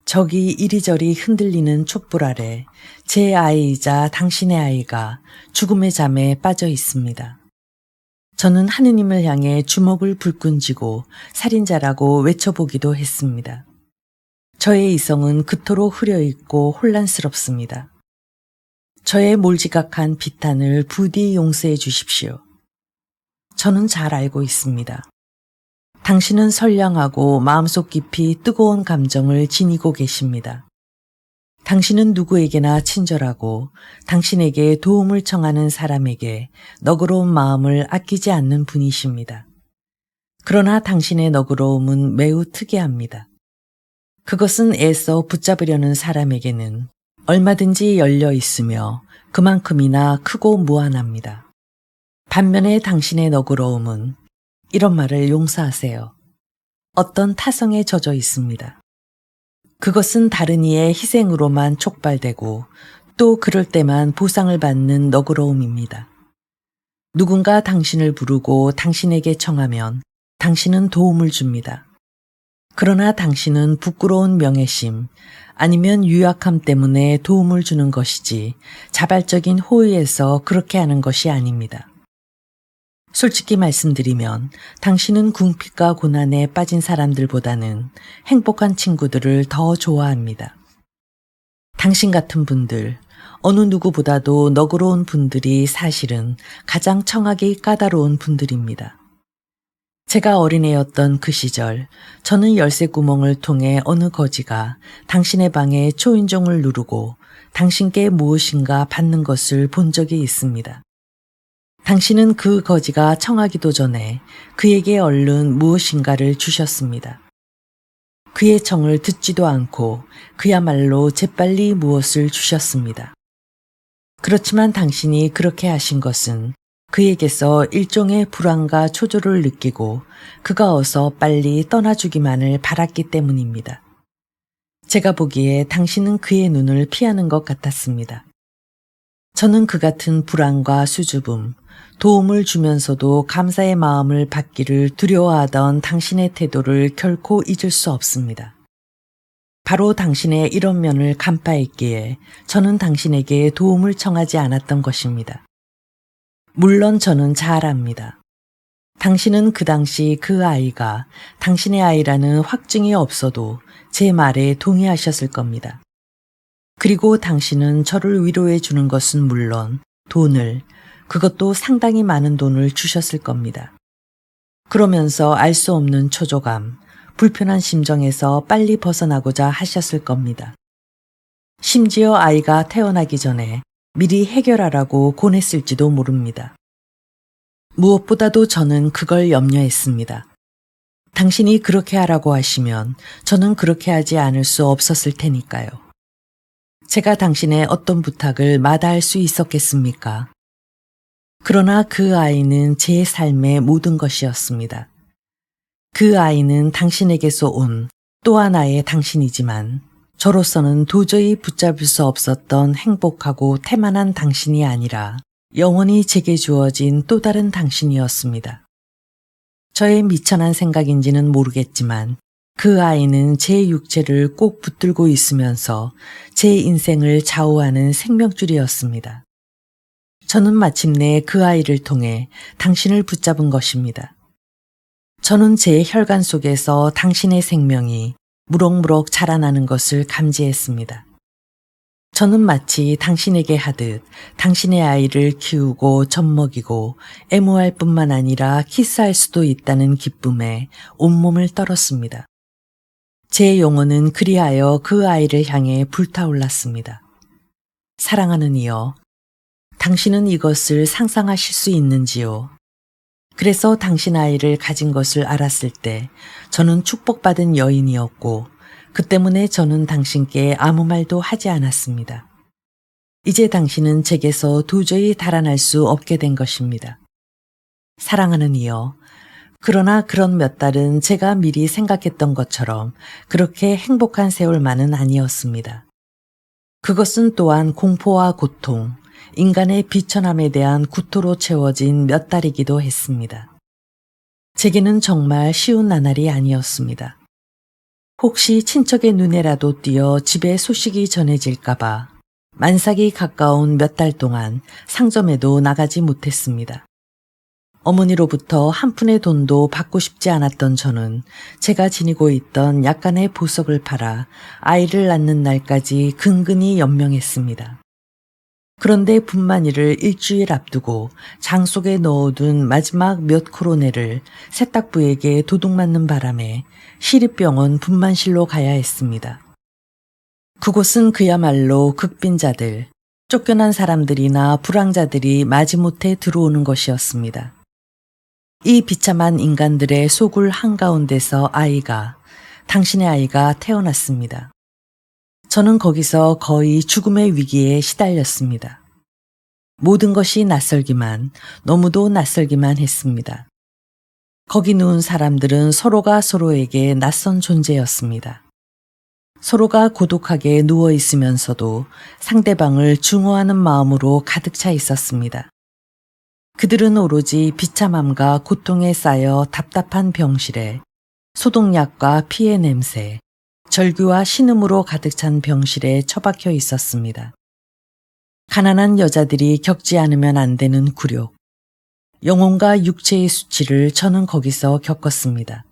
저기 이리저리 흔들리는 촛불 아래 제 아이이자 당신의 아이가 죽음의 잠에 빠져 있습니다. 저는 하느님을 향해 주먹을 불끈 쥐고 살인자라고 외쳐보기도 했습니다. 저의 이성은 그토록 흐려있고 혼란스럽습니다. 저의 몰지각한 비탄을 부디 용서해 주십시오. 저는 잘 알고 있습니다. 당신은 선량하고 마음속 깊이 뜨거운 감정을 지니고 계십니다. 당신은 누구에게나 친절하고 당신에게 도움을 청하는 사람에게 너그러운 마음을 아끼지 않는 분이십니다. 그러나 당신의 너그러움은 매우 특이합니다. 그것은 애써 붙잡으려는 사람에게는 얼마든지 열려 있으며 그만큼이나 크고 무한합니다. 반면에 당신의 너그러움은, 이런 말을 용서하세요, 어떤 타성에 젖어 있습니다. 그것은 다른 이의 희생으로만 촉발되고 또 그럴 때만 보상을 받는 너그러움입니다. 누군가 당신을 부르고 당신에게 청하면 당신은 도움을 줍니다. 그러나 당신은 부끄러운 명예심 아니면 유약함 때문에 도움을 주는 것이지 자발적인 호의에서 그렇게 하는 것이 아닙니다. 솔직히 말씀드리면 당신은 궁핍과 고난에 빠진 사람들보다는 행복한 친구들을 더 좋아합니다. 당신 같은 분들, 어느 누구보다도 너그러운 분들이 사실은 가장 청하기 까다로운 분들입니다. 제가 어린애였던 그 시절, 저는 열쇠 구멍을 통해 어느 거지가 당신의 방에 초인종을 누르고 당신께 무엇인가 받는 것을 본 적이 있습니다. 당신은 그 거지가 청하기도 전에 그에게 얼른 무엇인가를 주셨습니다. 그의 청을 듣지도 않고 그야말로 재빨리 무엇을 주셨습니다. 그렇지만 당신이 그렇게 하신 것은 그에게서 일종의 불안과 초조를 느끼고 그가 어서 빨리 떠나주기만을 바랐기 때문입니다. 제가 보기에 당신은 그의 눈을 피하는 것 같았습니다. 저는 그 같은 불안과 수줍음, 도움을 주면서도 감사의 마음을 받기를 두려워하던 당신의 태도를 결코 잊을 수 없습니다. 바로 당신의 이런 면을 간파했기에 저는 당신에게 도움을 청하지 않았던 것입니다. 물론 저는 잘 압니다. 당신은 그 당시 그 아이가 당신의 아이라는 확증이 없어도 제 말에 동의하셨을 겁니다. 그리고 당신은 저를 위로해 주는 것은 물론 돈을, 그것도 상당히 많은 돈을 주셨을 겁니다. 그러면서 알 수 없는 초조감, 불편한 심정에서 빨리 벗어나고자 하셨을 겁니다. 심지어 아이가 태어나기 전에 미리 해결하라고 권했을지도 모릅니다. 무엇보다도 저는 그걸 염려했습니다. 당신이 그렇게 하라고 하시면 저는 그렇게 하지 않을 수 없었을 테니까요. 제가 당신의 어떤 부탁을 마다할 수 있었겠습니까? 그러나 그 아이는 제 삶의 모든 것이었습니다. 그 아이는 당신에게서 온 또 하나의 당신이지만 저로서는 도저히 붙잡을 수 없었던 행복하고 태만한 당신이 아니라 영원히 제게 주어진 또 다른 당신이었습니다. 저의 미천한 생각인지는 모르겠지만 그 아이는 제 육체를 꼭 붙들고 있으면서 제 인생을 좌우하는 생명줄이었습니다. 저는 마침내 그 아이를 통해 당신을 붙잡은 것입니다. 저는 제 혈관 속에서 당신의 생명이 무럭무럭 자라나는 것을 감지했습니다. 저는 마치 당신에게 하듯 당신의 아이를 키우고 젖먹이고 애무할 뿐만 아니라 키스할 수도 있다는 기쁨에 온몸을 떨었습니다. 제 영혼은 그리하여 그 아이를 향해 불타올랐습니다. 사랑하는 이여, 당신은 이것을 상상하실 수 있는지요? 그래서 당신 아이를 가진 것을 알았을 때 저는 축복받은 여인이었고 그 때문에 저는 당신께 아무 말도 하지 않았습니다. 이제 당신은 제게서 도저히 달아날 수 없게 된 것입니다. 사랑하는 이여, 그러나 그런 몇 달은 제가 미리 생각했던 것처럼 그렇게 행복한 세월만은 아니었습니다. 그것은 또한 공포와 고통, 인간의 비천함에 대한 구토로 채워진 몇 달이기도 했습니다. 제게는 정말 쉬운 나날이 아니었습니다. 혹시 친척의 눈에라도 띄어 집에 소식이 전해질까봐 만삭이 가까운 몇 달 동안 상점에도 나가지 못했습니다. 어머니로부터 한 푼의 돈도 받고 싶지 않았던 저는 제가 지니고 있던 약간의 보석을 팔아 아이를 낳는 날까지 근근히 연명했습니다. 그런데 분만일을 일주일 앞두고 장 속에 넣어둔 마지막 몇 코로네를 세탁부에게 도둑맞는 바람에 시립병원 분만실로 가야 했습니다. 그곳은 그야말로 극빈자들, 쫓겨난 사람들이나 불황자들이 마지못해 들어오는 것이었습니다. 이 비참한 인간들의 소굴 한가운데서 당신의 아이가 태어났습니다. 저는 거기서 거의 죽음의 위기에 시달렸습니다. 모든 것이 낯설기만, 너무도 낯설기만 했습니다. 거기 누운 사람들은 서로가 서로에게 낯선 존재였습니다. 서로가 고독하게 누워 있으면서도 상대방을 증오하는 마음으로 가득 차 있었습니다. 그들은 오로지 비참함과 고통에 쌓여 답답한 병실에 소독약과 피의 냄새, 절규와 신음으로 가득 찬 병실에 처박혀 있었습니다. 가난한 여자들이 겪지 않으면 안 되는 굴욕, 영혼과 육체의 수치를 저는 거기서 겪었습니다.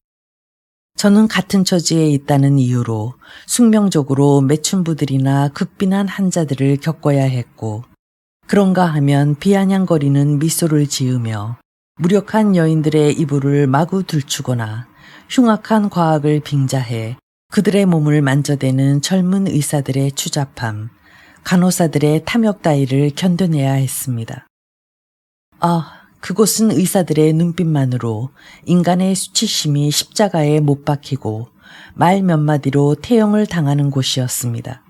저는 같은 처지에 있다는 이유로 숙명적으로 매춘부들이나 극빈한 환자들을 겪어야 했고, 그런가 하면 비아냥거리는 미소를 지으며 무력한 여인들의 이불을 마구 들추거나 흉악한 과학을 빙자해 그들의 몸을 만져대는 젊은 의사들의 추잡함, 간호사들의 탐욕 따위를 견뎌내야 했습니다. 그곳은 의사들의 눈빛만으로 인간의 수치심이 십자가에 못 박히고 말 몇 마디로 태형을 당하는 곳이었습니다.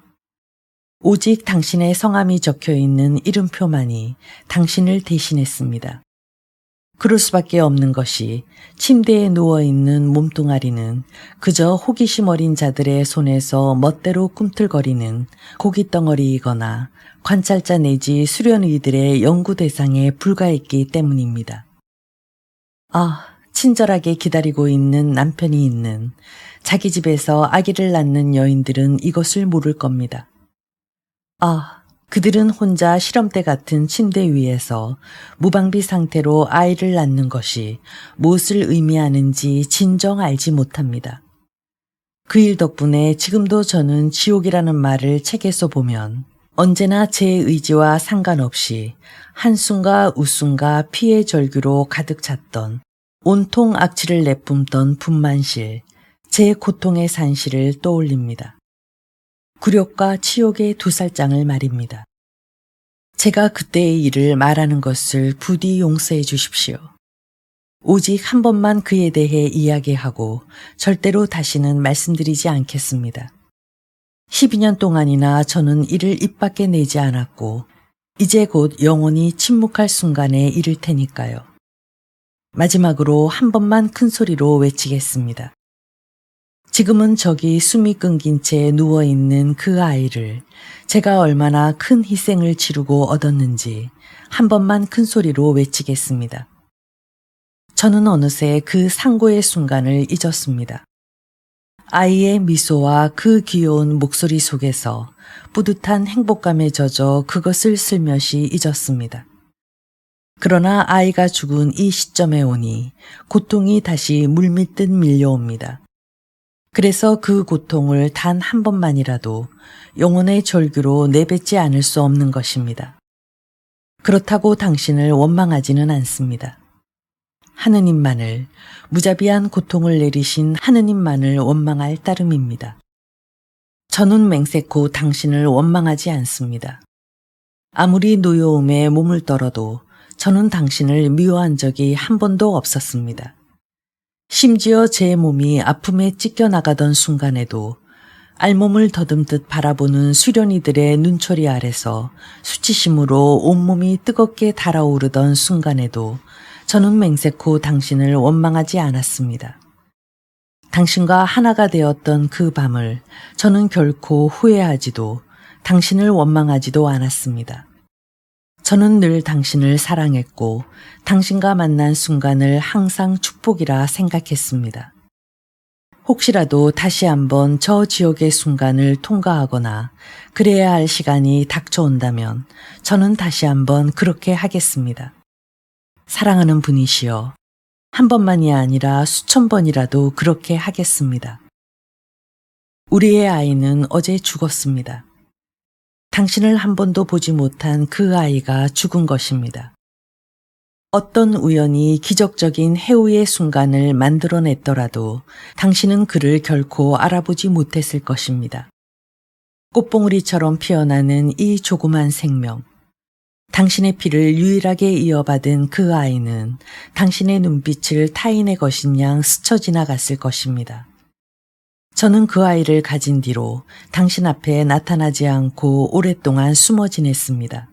오직 당신의 성함이 적혀있는 이름표만이 당신을 대신했습니다. 그럴 수밖에 없는 것이 침대에 누워있는 몸뚱아리는 그저 호기심 어린 자들의 손에서 멋대로 꿈틀거리는 고깃덩어리이거나 관찰자 내지 수련의들의 연구 대상에 불과했기 때문입니다. 친절하게 기다리고 있는 남편이 있는 자기 집에서 아기를 낳는 여인들은 이것을 모를 겁니다. 그들은 혼자 실험대 같은 침대 위에서 무방비 상태로 아이를 낳는 것이 무엇을 의미하는지 진정 알지 못합니다. 그 일 덕분에 지금도 저는 지옥이라는 말을 책에서 보면 언제나 제 의지와 상관없이 한숨과 웃음과 피의 절규로 가득 찼던 온통 악취를 내뿜던 분만실, 제 고통의 산실을 떠올립니다. 굴욕과 치욕의 두 살장을 말입니다. 제가 그때의 일을 말하는 것을 부디 용서해 주십시오. 오직 한 번만 그에 대해 이야기하고 절대로 다시는 말씀드리지 않겠습니다. 12년 동안이나 저는 이를 입 밖에 내지 않았고 이제 곧 영원히 침묵할 순간에 이를 테니까요. 마지막으로 한 번만 큰 소리로 외치겠습니다. 지금은 저기 숨이 끊긴 채 누워있는 그 아이를 제가 얼마나 큰 희생을 치르고 얻었는지 한 번만 큰 소리로 외치겠습니다. 저는 어느새 그 상고의 순간을 잊었습니다. 아이의 미소와 그 귀여운 목소리 속에서 뿌듯한 행복감에 젖어 그것을 슬며시 잊었습니다. 그러나 아이가 죽은 이 시점에 오니 고통이 다시 물밀듯 밀려옵니다. 그래서 그 고통을 단 한 번만이라도 영혼의 절규로 내뱉지 않을 수 없는 것입니다. 그렇다고 당신을 원망하지는 않습니다. 하느님만을, 무자비한 고통을 내리신 하느님만을 원망할 따름입니다. 저는 맹세코 당신을 원망하지 않습니다. 아무리 노여움에 몸을 떨어도 저는 당신을 미워한 적이 한 번도 없었습니다. 심지어 제 몸이 아픔에 찢겨나가던 순간에도 알몸을 더듬듯 바라보는 수련이들의 눈초리 아래서 수치심으로 온몸이 뜨겁게 달아오르던 순간에도 저는 맹세코 당신을 원망하지 않았습니다. 당신과 하나가 되었던 그 밤을 저는 결코 후회하지도 당신을 원망하지도 않았습니다. 저는 늘 당신을 사랑했고 당신과 만난 순간을 항상 축복이라 생각했습니다. 혹시라도 다시 한번 저 지옥의 순간을 통과하거나 그래야 할 시간이 닥쳐온다면 저는 다시 한번 그렇게 하겠습니다. 사랑하는 분이시여, 한 번만이 아니라 수천 번이라도 그렇게 하겠습니다. 우리의 아이는 어제 죽었습니다. 당신을 한 번도 보지 못한 그 아이가 죽은 것입니다. 어떤 우연이 기적적인 해우의 순간을 만들어냈더라도 당신은 그를 결코 알아보지 못했을 것입니다. 꽃봉오리처럼 피어나는 이 조그만 생명, 당신의 피를 유일하게 이어받은 그 아이는 당신의 눈빛을 타인의 것인 양 스쳐 지나갔을 것입니다. 저는 그 아이를 가진 뒤로 당신 앞에 나타나지 않고 오랫동안 숨어 지냈습니다.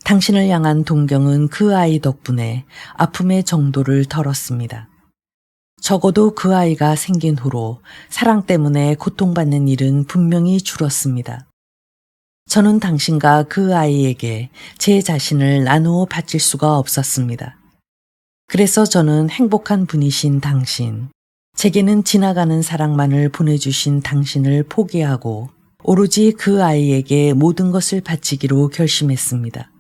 당신을 향한 동경은 그 아이 덕분에 아픔의 정도를 덜었습니다. 적어도 그 아이가 생긴 후로 사랑 때문에 고통받는 일은 분명히 줄었습니다. 저는 당신과 그 아이에게 제 자신을 나누어 바칠 수가 없었습니다. 그래서 저는 행복한 분이신 당신, 제게는 지나가는 사랑만을 보내주신 당신을 포기하고 오로지 그 아이에게 모든 것을 바치기로 결심했습니다.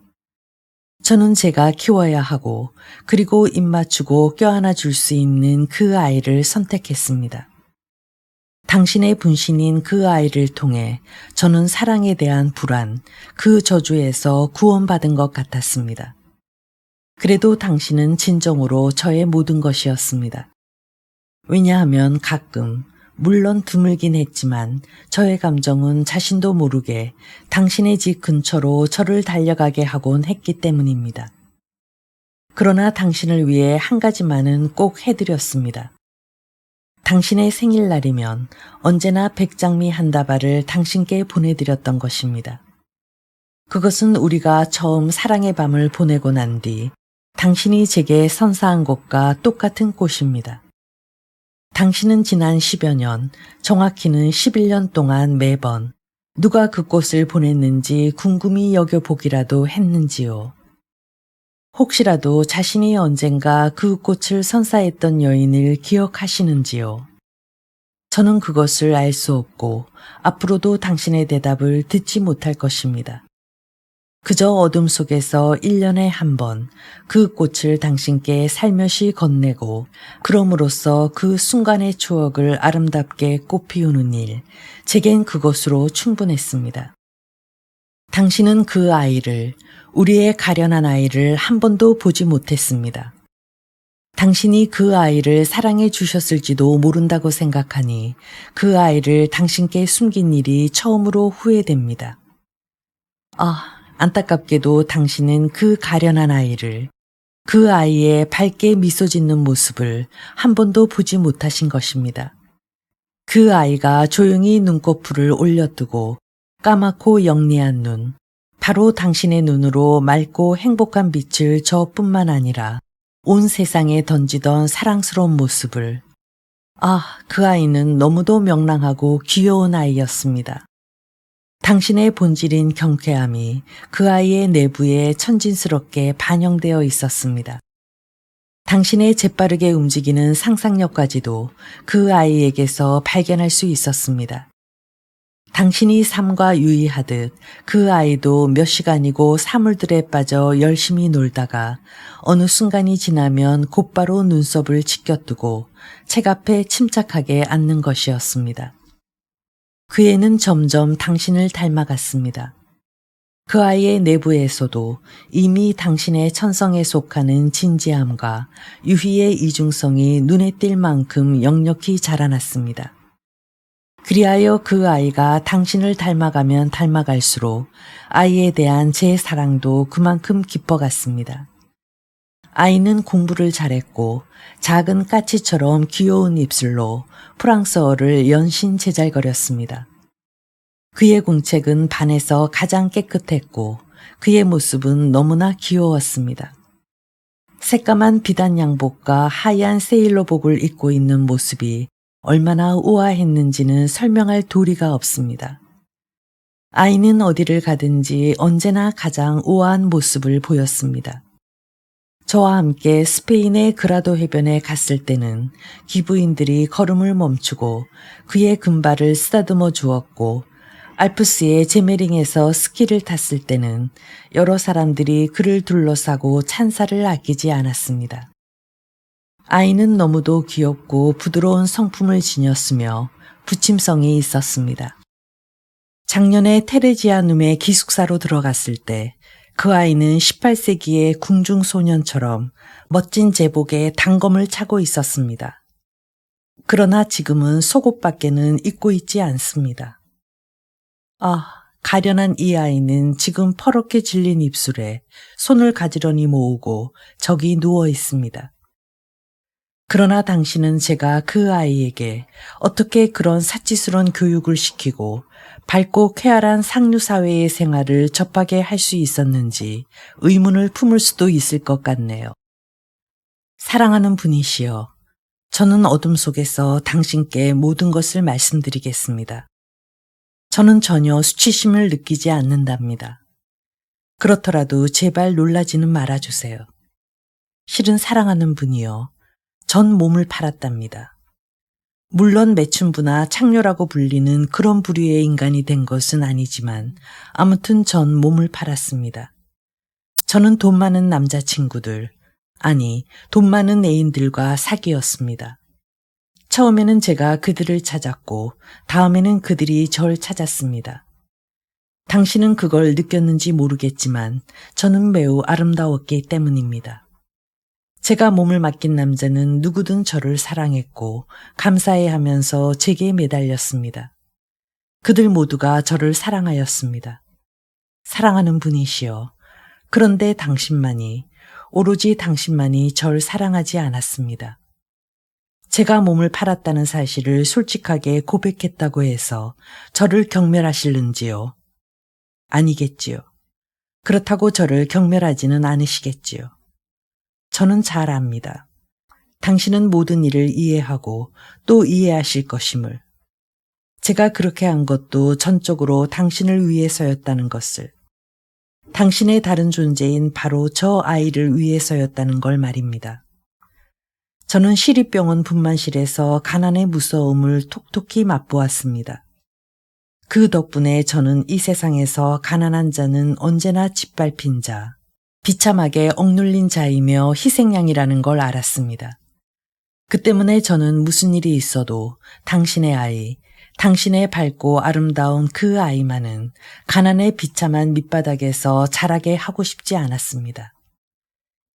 저는 제가 키워야 하고 그리고 입맞추고 껴안아 줄 수 있는 그 아이를 선택했습니다. 당신의 분신인 그 아이를 통해 저는 사랑에 대한 불안, 그 저주에서 구원받은 것 같았습니다. 그래도 당신은 진정으로 저의 모든 것이었습니다. 왜냐하면 가끔, 물론 드물긴 했지만 저의 감정은 자신도 모르게 당신의 집 근처로 저를 달려가게 하곤 했기 때문입니다. 그러나 당신을 위해 한 가지만은 꼭 해드렸습니다. 당신의 생일날이면 언제나 백장미 한 다발을 당신께 보내드렸던 것입니다. 그것은 우리가 처음 사랑의 밤을 보내고 난 뒤 당신이 제게 선사한 것과 똑같은 꽃입니다. 당신은 지난 10여 년, 정확히는 11년 동안 매번 누가 그 꽃을 보냈는지 궁금히 여겨보기라도 했는지요. 혹시라도 자신이 언젠가 그 꽃을 선사했던 여인을 기억하시는지요. 저는 그것을 알 수 없고 앞으로도 당신의 대답을 듣지 못할 것입니다. 그저 어둠 속에서 1년에 한 번 그 꽃을 당신께 살며시 건네고 그럼으로써 그 순간의 추억을 아름답게 꽃피우는 일, 제겐 그것으로 충분했습니다. 당신은 그 아이를, 우리의 가련한 아이를 한 번도 보지 못했습니다. 당신이 그 아이를 사랑해 주셨을지도 모른다고 생각하니 그 아이를 당신께 숨긴 일이 처음으로 후회됩니다. 안타깝게도 당신은 그 가련한 아이를, 그 아이의 밝게 미소 짓는 모습을 한 번도 보지 못하신 것입니다. 그 아이가 조용히 눈꺼풀을 올려뜨고 까맣고 영리한 눈, 바로 당신의 눈으로 맑고 행복한 빛을 저뿐만 아니라 온 세상에 던지던 사랑스러운 모습을, 그 아이는 너무도 명랑하고 귀여운 아이였습니다. 당신의 본질인 경쾌함이 그 아이의 내부에 천진스럽게 반영되어 있었습니다. 당신의 재빠르게 움직이는 상상력까지도 그 아이에게서 발견할 수 있었습니다. 당신이 삶과 유의하듯 그 아이도 몇 시간이고 사물들에 빠져 열심히 놀다가 어느 순간이 지나면 곧바로 눈썹을 치켜뜨고 책 앞에 침착하게 앉는 것이었습니다. 그 애는 점점 당신을 닮아갔습니다. 그 아이의 내부에서도 이미 당신의 천성에 속하는 진지함과 유희의 이중성이 눈에 띌 만큼 역력히 자라났습니다. 그리하여 그 아이가 당신을 닮아가면 닮아갈수록 아이에 대한 제 사랑도 그만큼 깊어갔습니다. 아이는 공부를 잘했고 작은 까치처럼 귀여운 입술로 프랑스어를 연신 제잘거렸습니다. 그의 공책은 반에서 가장 깨끗했고 그의 모습은 너무나 귀여웠습니다. 새까만 비단 양복과 하얀 세일러복을 입고 있는 모습이 얼마나 우아했는지는 설명할 도리가 없습니다. 아이는 어디를 가든지 언제나 가장 우아한 모습을 보였습니다. 저와 함께 스페인의 그라도 해변에 갔을 때는 기부인들이 걸음을 멈추고 그의 금발을 쓰다듬어 주었고 알프스의 제메링에서 스키를 탔을 때는 여러 사람들이 그를 둘러싸고 찬사를 아끼지 않았습니다. 아이는 너무도 귀엽고 부드러운 성품을 지녔으며 부침성이 있었습니다. 작년에 테레지아눔의 기숙사로 들어갔을 때 그 아이는 18세기의 궁중소년처럼 멋진 제복에 단검을 차고 있었습니다. 그러나 지금은 속옷밖에는 입고 있지 않습니다. 가련한 이 아이는 지금 퍼렇게 질린 입술에 손을 가지런히 모으고 저기 누워 있습니다. 그러나 당신은 제가 그 아이에게 어떻게 그런 사치스러운 교육을 시키고 밝고 쾌활한 상류사회의 생활을 접하게 할 수 있었는지 의문을 품을 수도 있을 것 같네요. 사랑하는 분이시여, 저는 어둠 속에서 당신께 모든 것을 말씀드리겠습니다. 저는 전혀 수치심을 느끼지 않는답니다. 그렇더라도 제발 놀라지는 말아주세요. 실은 사랑하는 분이여, 전 몸을 팔았답니다. 물론 매춘부나 창녀라고 불리는 그런 부류의 인간이 된 것은 아니지만 아무튼 전 몸을 팔았습니다. 저는 돈 많은 남자친구들, 돈 많은 애인들과 사귀었습니다. 처음에는 제가 그들을 찾았고 다음에는 그들이 절 찾았습니다. 당신은 그걸 느꼈는지 모르겠지만 저는 매우 아름다웠기 때문입니다. 제가 몸을 맡긴 남자는 누구든 저를 사랑했고 감사해하면서 제게 매달렸습니다. 그들 모두가 저를 사랑하였습니다. 사랑하는 분이시여, 그런데 당신만이, 오로지 당신만이 절 사랑하지 않았습니다. 제가 몸을 팔았다는 사실을 솔직하게 고백했다고 해서 저를 경멸하실는지요? 아니겠지요. 그렇다고 저를 경멸하지는 않으시겠지요. 저는 잘 압니다. 당신은 모든 일을 이해하고 또 이해하실 것임을. 제가 그렇게 한 것도 전적으로 당신을 위해서였다는 것을. 당신의 다른 존재인 바로 저 아이를 위해서였다는 걸 말입니다. 저는 시립병원 분만실에서 가난의 무서움을 톡톡히 맛보았습니다. 그 덕분에 저는 이 세상에서 가난한 자는 언제나 짓밟힌 자, 비참하게 억눌린 자이며 희생양이라는 걸 알았습니다. 그 때문에 저는 무슨 일이 있어도 당신의 아이, 당신의 밝고 아름다운 그 아이만은 가난의 비참한 밑바닥에서 자라게 하고 싶지 않았습니다.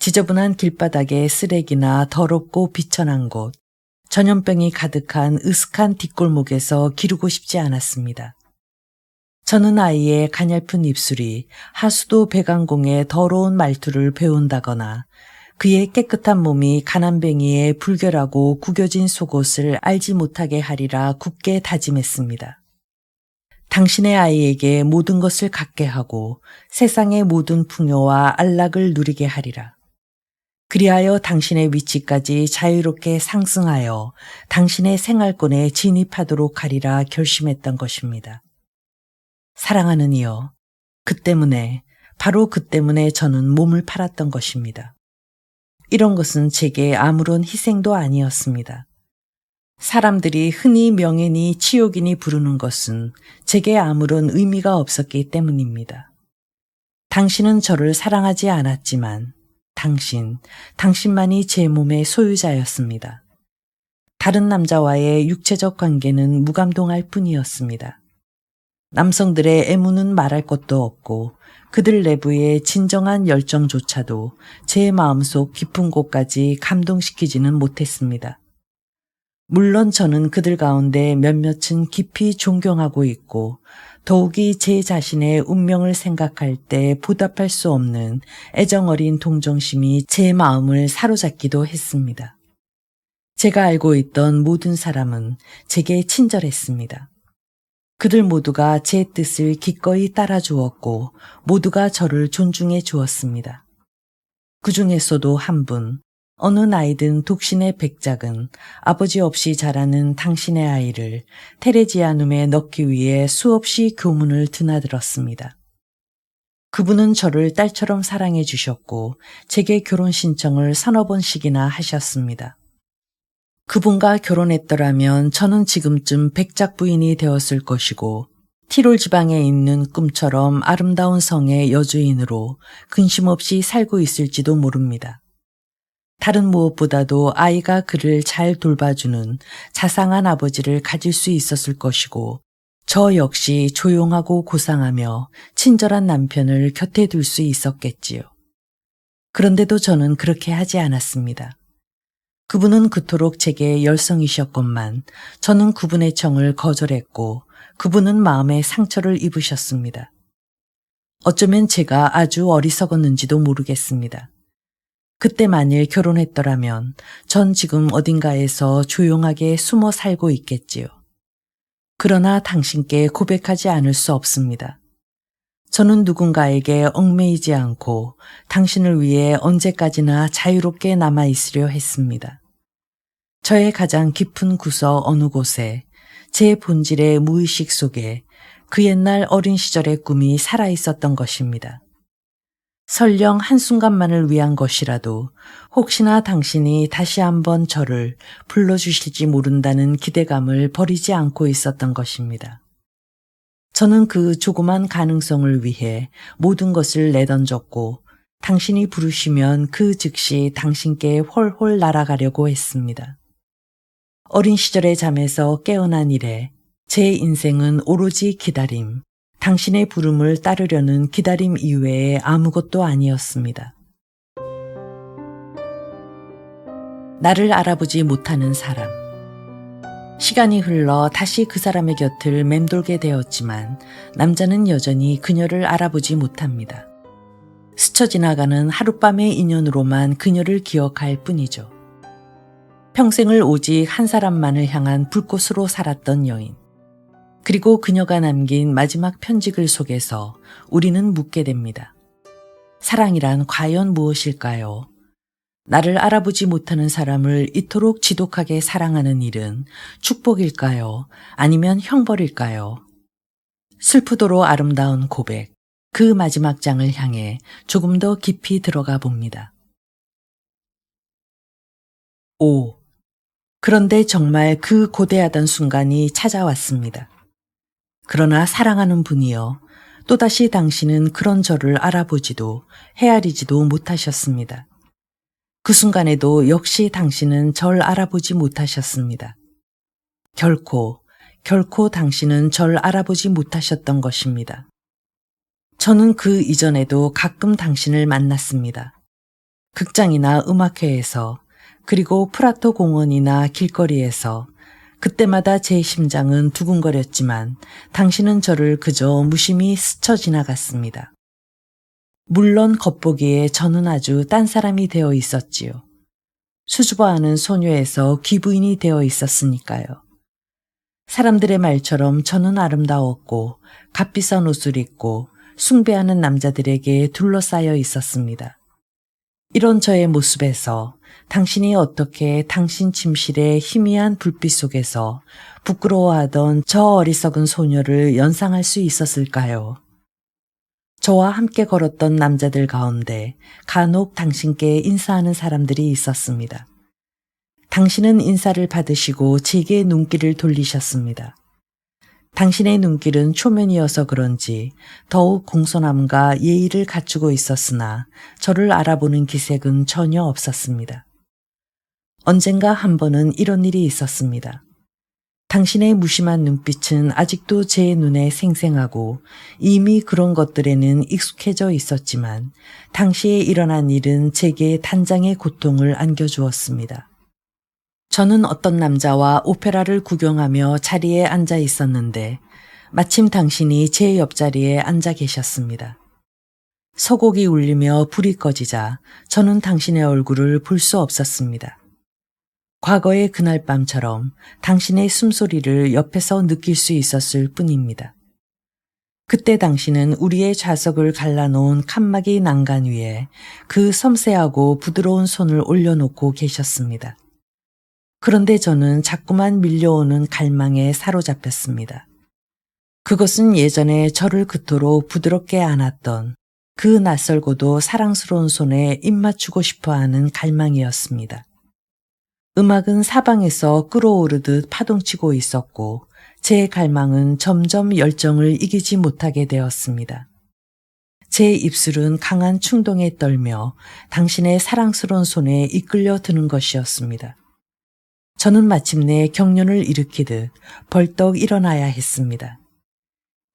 지저분한 길바닥에 쓰레기나 더럽고 비천한 곳, 전염병이 가득한 으슥한 뒷골목에서 기르고 싶지 않았습니다. 저는 아이의 가냘픈 입술이 하수도 배관공의 더러운 말투를 배운다거나 그의 깨끗한 몸이 가난뱅이의 불결하고 구겨진 속옷을 알지 못하게 하리라 굳게 다짐했습니다. 당신의 아이에게 모든 것을 갖게 하고 세상의 모든 풍요와 안락을 누리게 하리라. 그리하여 당신의 위치까지 자유롭게 상승하여 당신의 생활권에 진입하도록 하리라 결심했던 것입니다. 사랑하는 이여, 바로 그 때문에 저는 몸을 팔았던 것입니다. 이런 것은 제게 아무런 희생도 아니었습니다. 사람들이 흔히 명예니 치욕이니 부르는 것은 제게 아무런 의미가 없었기 때문입니다. 당신은 저를 사랑하지 않았지만 당신만이 제 몸의 소유자였습니다. 다른 남자와의 육체적 관계는 무감동할 뿐이었습니다. 남성들의 애무는 말할 것도 없고 그들 내부의 진정한 열정조차도 제 마음속 깊은 곳까지 감동시키지는 못했습니다. 물론 저는 그들 가운데 몇몇은 깊이 존경하고 있고 더욱이 제 자신의 운명을 생각할 때 보답할 수 없는 애정어린 동정심이 제 마음을 사로잡기도 했습니다. 제가 알고 있던 모든 사람은 제게 친절했습니다. 그들 모두가 제 뜻을 기꺼이 따라주었고 모두가 저를 존중해 주었습니다. 그 중에서도 한 분, 어느 나이든 독신의 백작은 아버지 없이 자라는 당신의 아이를 테레지아눔에 넣기 위해 수없이 교문을 드나들었습니다. 그분은 저를 딸처럼 사랑해 주셨고 제게 결혼 신청을 서너 번씩이나 하셨습니다. 그분과 결혼했더라면 저는 지금쯤 백작 부인이 되었을 것이고 티롤 지방에 있는 꿈처럼 아름다운 성의 여주인으로 근심 없이 살고 있을지도 모릅니다. 다른 무엇보다도 아이가 그를 잘 돌봐주는 자상한 아버지를 가질 수 있었을 것이고 저 역시 조용하고 고상하며 친절한 남편을 곁에 둘 수 있었겠지요. 그런데도 저는 그렇게 하지 않았습니다. 그분은 그토록 제게 열성이셨건만 저는 그분의 청을 거절했고 그분은 마음에 상처를 입으셨습니다. 어쩌면 제가 아주 어리석었는지도 모르겠습니다. 그때 만일 결혼했더라면 전 지금 어딘가에서 조용하게 숨어 살고 있겠지요. 그러나 당신께 고백하지 않을 수 없습니다. 저는 누군가에게 얽매이지 않고 당신을 위해 언제까지나 자유롭게 남아있으려 했습니다. 저의 가장 깊은 구석 어느 곳에 제 본질의 무의식 속에 그 옛날 어린 시절의 꿈이 살아있었던 것입니다. 설령 한순간만을 위한 것이라도 혹시나 당신이 다시 한번 저를 불러주실지 모른다는 기대감을 버리지 않고 있었던 것입니다. 저는 그 조그만 가능성을 위해 모든 것을 내던졌고 당신이 부르시면 그 즉시 당신께 홀홀 날아가려고 했습니다. 어린 시절의 잠에서 깨어난 이래 제 인생은 오로지 기다림, 당신의 부름을 따르려는 기다림 이외에 아무것도 아니었습니다. 나를 알아보지 못하는 사람. 시간이 흘러 다시 그 사람의 곁을 맴돌게 되었지만 남자는 여전히 그녀를 알아보지 못합니다. 스쳐 지나가는 하룻밤의 인연으로만 그녀를 기억할 뿐이죠. 평생을 오직 한 사람만을 향한 불꽃으로 살았던 여인. 그리고 그녀가 남긴 마지막 편지글 속에서 우리는 묻게 됩니다. 사랑이란 과연 무엇일까요? 나를 알아보지 못하는 사람을 이토록 지독하게 사랑하는 일은 축복일까요? 아니면 형벌일까요? 슬프도록 아름다운 고백, 그 마지막 장을 향해 조금 더 깊이 들어가 봅니다. 5. 그런데 정말 그 고대하던 순간이 찾아왔습니다. 그러나 사랑하는 분이여, 또다시 당신은 그런 저를 알아보지도 헤아리지도 못하셨습니다. 그 순간에도 역시 당신은 절 알아보지 못하셨습니다. 결코 당신은 절 알아보지 못하셨던 것입니다. 저는 그 이전에도 가끔 당신을 만났습니다. 극장이나 음악회에서, 그리고 프라토 공원이나 길거리에서, 그때마다 제 심장은 두근거렸지만 당신은 저를 그저 무심히 스쳐 지나갔습니다. 물론 겉보기에 저는 아주 딴 사람이 되어 있었지요. 수줍어하는 소녀에서 귀부인이 되어 있었으니까요. 사람들의 말처럼 저는 아름다웠고 값비싼 옷을 입고 숭배하는 남자들에게 둘러싸여 있었습니다. 이런 저의 모습에서 당신이 어떻게 당신 침실의 희미한 불빛 속에서 부끄러워하던 저 어리석은 소녀를 연상할 수 있었을까요? 저와 함께 걸었던 남자들 가운데 간혹 당신께 인사하는 사람들이 있었습니다. 당신은 인사를 받으시고 제게 눈길을 돌리셨습니다. 당신의 눈길은 초면이어서 그런지 더욱 공손함과 예의를 갖추고 있었으나 저를 알아보는 기색은 전혀 없었습니다. 언젠가 한 번은 이런 일이 있었습니다. 당신의 무심한 눈빛은 아직도 제 눈에 생생하고 이미 그런 것들에는 익숙해져 있었지만 당시에 일어난 일은 제게 단장의 고통을 안겨주었습니다. 저는 어떤 남자와 오페라를 구경하며 자리에 앉아 있었는데 마침 당신이 제 옆자리에 앉아 계셨습니다. 서곡이 울리며 불이 꺼지자 저는 당신의 얼굴을 볼 수 없었습니다. 과거의 그날 밤처럼 당신의 숨소리를 옆에서 느낄 수 있었을 뿐입니다. 그때 당신은 우리의 좌석을 갈라놓은 칸막이 난간 위에 그 섬세하고 부드러운 손을 올려놓고 계셨습니다. 그런데 저는 자꾸만 밀려오는 갈망에 사로잡혔습니다. 그것은 예전에 저를 그토록 부드럽게 안았던 그 낯설고도 사랑스러운 손에 입맞추고 싶어하는 갈망이었습니다. 음악은 사방에서 끓어오르듯 파동치고 있었고 제 갈망은 점점 열정을 이기지 못하게 되었습니다. 제 입술은 강한 충동에 떨며 당신의 사랑스러운 손에 이끌려 드는 것이었습니다. 저는 마침내 경련을 일으키듯 벌떡 일어나야 했습니다.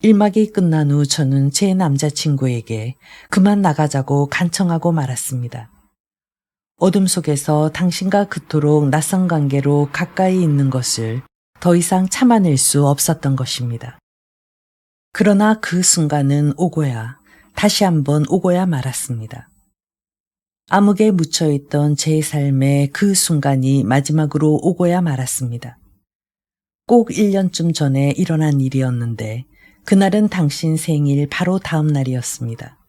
1막이 끝난 후 저는 제 남자친구에게 그만 나가자고 간청하고 말았습니다. 어둠 속에서 당신과 그토록 낯선 관계로 가까이 있는 것을 더 이상 참아낼 수 없었던 것입니다. 그러나 그 순간은 오고야 다시 한번 오고야 말았습니다. 암흑에 묻혀있던 제 삶의 그 순간이 마지막으로 오고야 말았습니다. 꼭 1년쯤 전에 일어난 일이었는데 그날은 당신 생일 바로 다음 날이었습니다.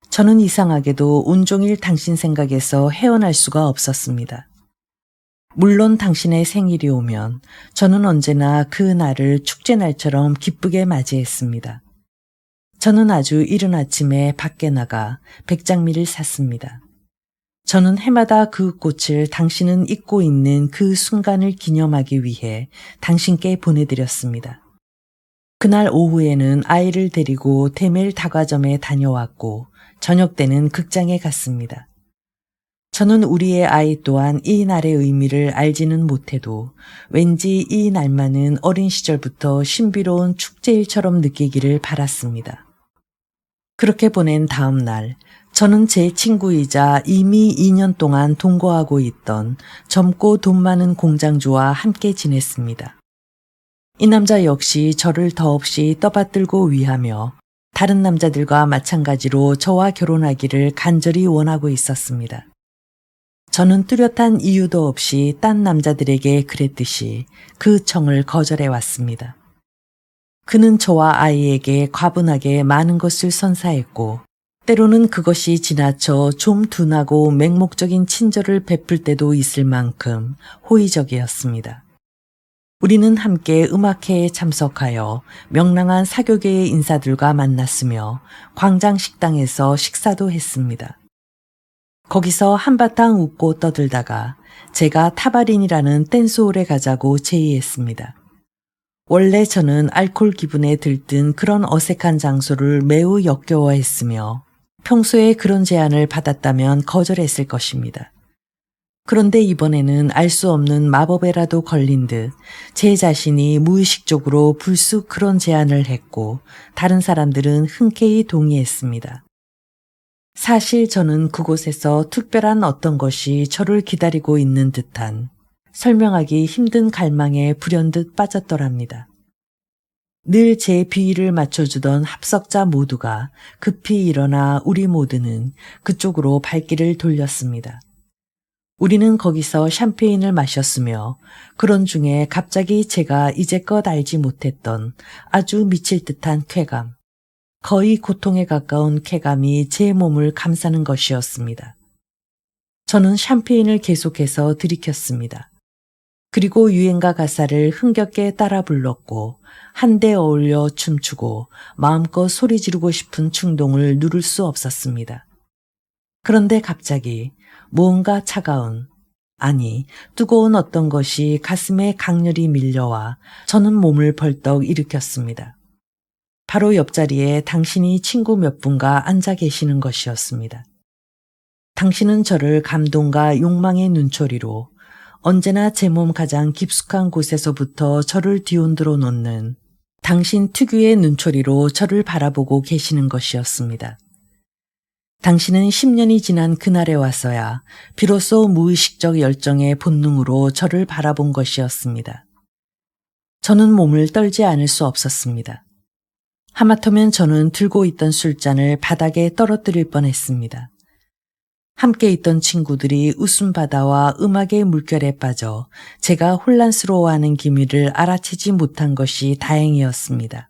저는 이상하게도 온종일 당신 생각에서 헤어날 수가 없었습니다. 물론 당신의 생일이 오면 저는 언제나 그 날을 축제날처럼 기쁘게 맞이했습니다. 저는 아주 이른 아침에 밖에 나가 백장미를 샀습니다. 저는 해마다 그 꽃을 당신은 잊고 있는 그 순간을 기념하기 위해 당신께 보내드렸습니다. 그날 오후에는 아이를 데리고 대멜 다과점에 다녀왔고 저녁 때는 극장에 갔습니다. 저는 우리의 아이 또한 이 날의 의미를 알지는 못해도 왠지 이 날만은 어린 시절부터 신비로운 축제일처럼 느끼기를 바랐습니다. 그렇게 보낸 다음 날 저는 제 친구이자 이미 2년 동안 동거하고 있던 젊고 돈 많은 공장주와 함께 지냈습니다. 이 남자 역시 저를 더없이 떠받들고 위하며 다른 남자들과 마찬가지로 저와 결혼하기를 간절히 원하고 있었습니다. 저는 뚜렷한 이유도 없이 딴 남자들에게 그랬듯이 그 청을 거절해 왔습니다. 그는 저와 아이에게 과분하게 많은 것을 선사했고 때로는 그것이 지나쳐 좀 둔하고 맹목적인 친절을 베풀 때도 있을 만큼 호의적이었습니다. 우리는 함께 음악회에 참석하여 명랑한 사교계의 인사들과 만났으며 광장 식당에서 식사도 했습니다. 거기서 한바탕 웃고 떠들다가 제가 타바린이라는 댄스홀에 가자고 제의했습니다. 원래 저는 알코올 기분에 들뜬 그런 어색한 장소를 매우 역겨워했으며 평소에 그런 제안을 받았다면 거절했을 것입니다. 그런데 이번에는 알 수 없는 마법에라도 걸린 듯 제 자신이 무의식적으로 불쑥 그런 제안을 했고 다른 사람들은 흔쾌히 동의했습니다. 사실 저는 그곳에서 특별한 어떤 것이 저를 기다리고 있는 듯한 설명하기 힘든 갈망에 불현듯 빠졌더랍니다. 늘 제 비위를 맞춰주던 합석자 모두가 급히 일어나 우리 모두는 그쪽으로 발길을 돌렸습니다. 우리는 거기서 샴페인을 마셨으며 그런 중에 갑자기 제가 이제껏 알지 못했던 아주 미칠 듯한 쾌감, 거의 고통에 가까운 쾌감이 제 몸을 감싸는 것이었습니다. 저는 샴페인을 계속해서 들이켰습니다. 그리고 유행가 가사를 흥겹게 따라 불렀고 한데 어울려 춤추고 마음껏 소리 지르고 싶은 충동을 누를 수 없었습니다. 그런데 갑자기 무언가 차가운, 아니 뜨거운 어떤 것이 가슴에 강렬히 밀려와 저는 몸을 벌떡 일으켰습니다. 바로 옆자리에 당신이 친구 몇 분과 앉아 계시는 것이었습니다. 당신은 저를 감동과 욕망의 눈초리로 언제나 제 몸 가장 깊숙한 곳에서부터 저를 뒤흔들어 놓는 당신 특유의 눈초리로 저를 바라보고 계시는 것이었습니다. 당신은 10년이 지난 그날에 와서야 비로소 무의식적 열정의 본능으로 저를 바라본 것이었습니다. 저는 몸을 떨지 않을 수 없었습니다. 하마터면 저는 들고 있던 술잔을 바닥에 떨어뜨릴 뻔했습니다. 함께 있던 친구들이 웃음바다와 음악의 물결에 빠져 제가 혼란스러워하는 기미를 알아채지 못한 것이 다행이었습니다.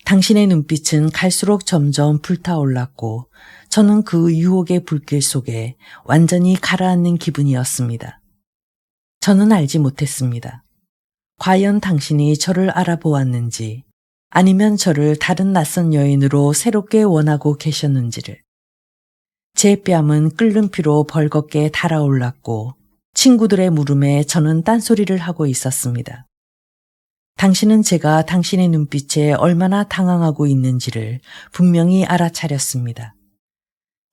당신의 눈빛은 갈수록 점점 불타올랐고 저는 그 유혹의 불길 속에 완전히 가라앉는 기분이었습니다. 저는 알지 못했습니다. 과연 당신이 저를 알아보았는지 아니면 저를 다른 낯선 여인으로 새롭게 원하고 계셨는지를. 제 뺨은 끓는 피로 벌겋게 달아올랐고 친구들의 물음에 저는 딴소리를 하고 있었습니다. 당신은 제가 당신의 눈빛에 얼마나 당황하고 있는지를 분명히 알아차렸습니다.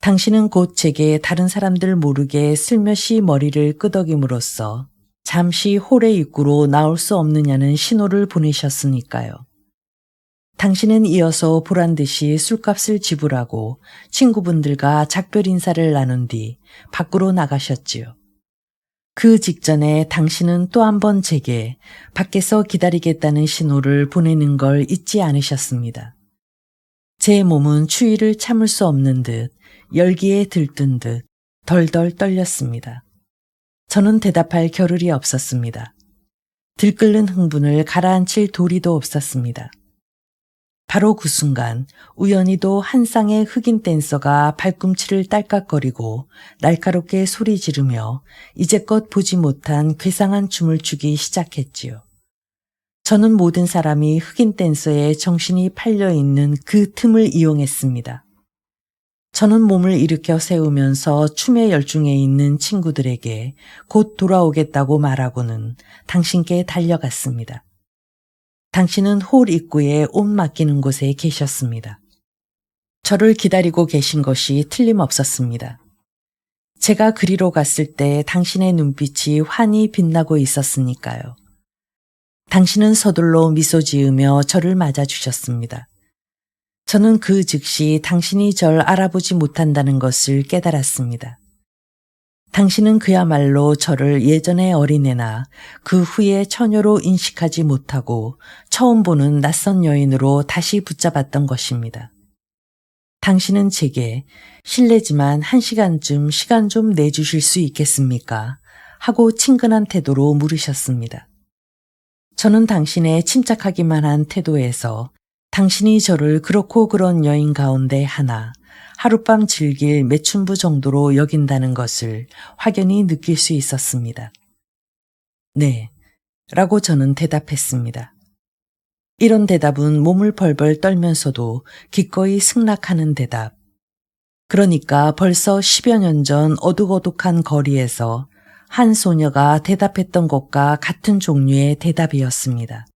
당신은 곧 제게 다른 사람들 모르게 슬며시 머리를 끄덕임으로써 잠시 홀의 입구로 나올 수 없느냐는 신호를 보내셨으니까요. 당신은 이어서 보란듯이 술값을 지불하고 친구분들과 작별 인사를 나눈 뒤 밖으로 나가셨지요. 그 직전에 당신은 또 한 번 제게 밖에서 기다리겠다는 신호를 보내는 걸 잊지 않으셨습니다. 제 몸은 추위를 참을 수 없는 듯 열기에 들뜬 듯 덜덜 떨렸습니다. 저는 대답할 겨를이 없었습니다. 들끓는 흥분을 가라앉힐 도리도 없었습니다. 바로 그 순간 우연히도 한 쌍의 흑인 댄서가 발꿈치를 딸깍거리고 날카롭게 소리 지르며 이제껏 보지 못한 괴상한 춤을 추기 시작했지요. 저는 모든 사람이 흑인 댄서에 정신이 팔려있는 그 틈을 이용했습니다. 저는 몸을 일으켜 세우면서 춤에 열중해 있는 친구들에게 곧 돌아오겠다고 말하고는 당신께 달려갔습니다. 당신은 홀 입구에 옷 맡기는 곳에 계셨습니다. 저를 기다리고 계신 것이 틀림없었습니다. 제가 그리로 갔을 때 당신의 눈빛이 환히 빛나고 있었으니까요. 당신은 서둘러 미소 지으며 저를 맞아주셨습니다. 저는 그 즉시 당신이 절 알아보지 못한다는 것을 깨달았습니다. 당신은 그야말로 저를 예전의 어린애나 그 후에 처녀로 인식하지 못하고 처음 보는 낯선 여인으로 다시 붙잡았던 것입니다. 당신은 제게 실례지만 1시간쯤 시간 좀 내주실 수 있겠습니까? 하고 친근한 태도로 물으셨습니다. 저는 당신의 침착하기만 한 태도에서 당신이 저를 그렇고 그런 여인 가운데 하나, 하룻밤 즐길 매춘부 정도로 여긴다는 것을 확연히 느낄 수 있었습니다. 네, 라고 저는 대답했습니다. 이런 대답은 몸을 벌벌 떨면서도 기꺼이 승낙하는 대답. 그러니까 벌써 10여 년 전 어둑어둑한 거리에서 한 소녀가 대답했던 것과 같은 종류의 대답이었습니다.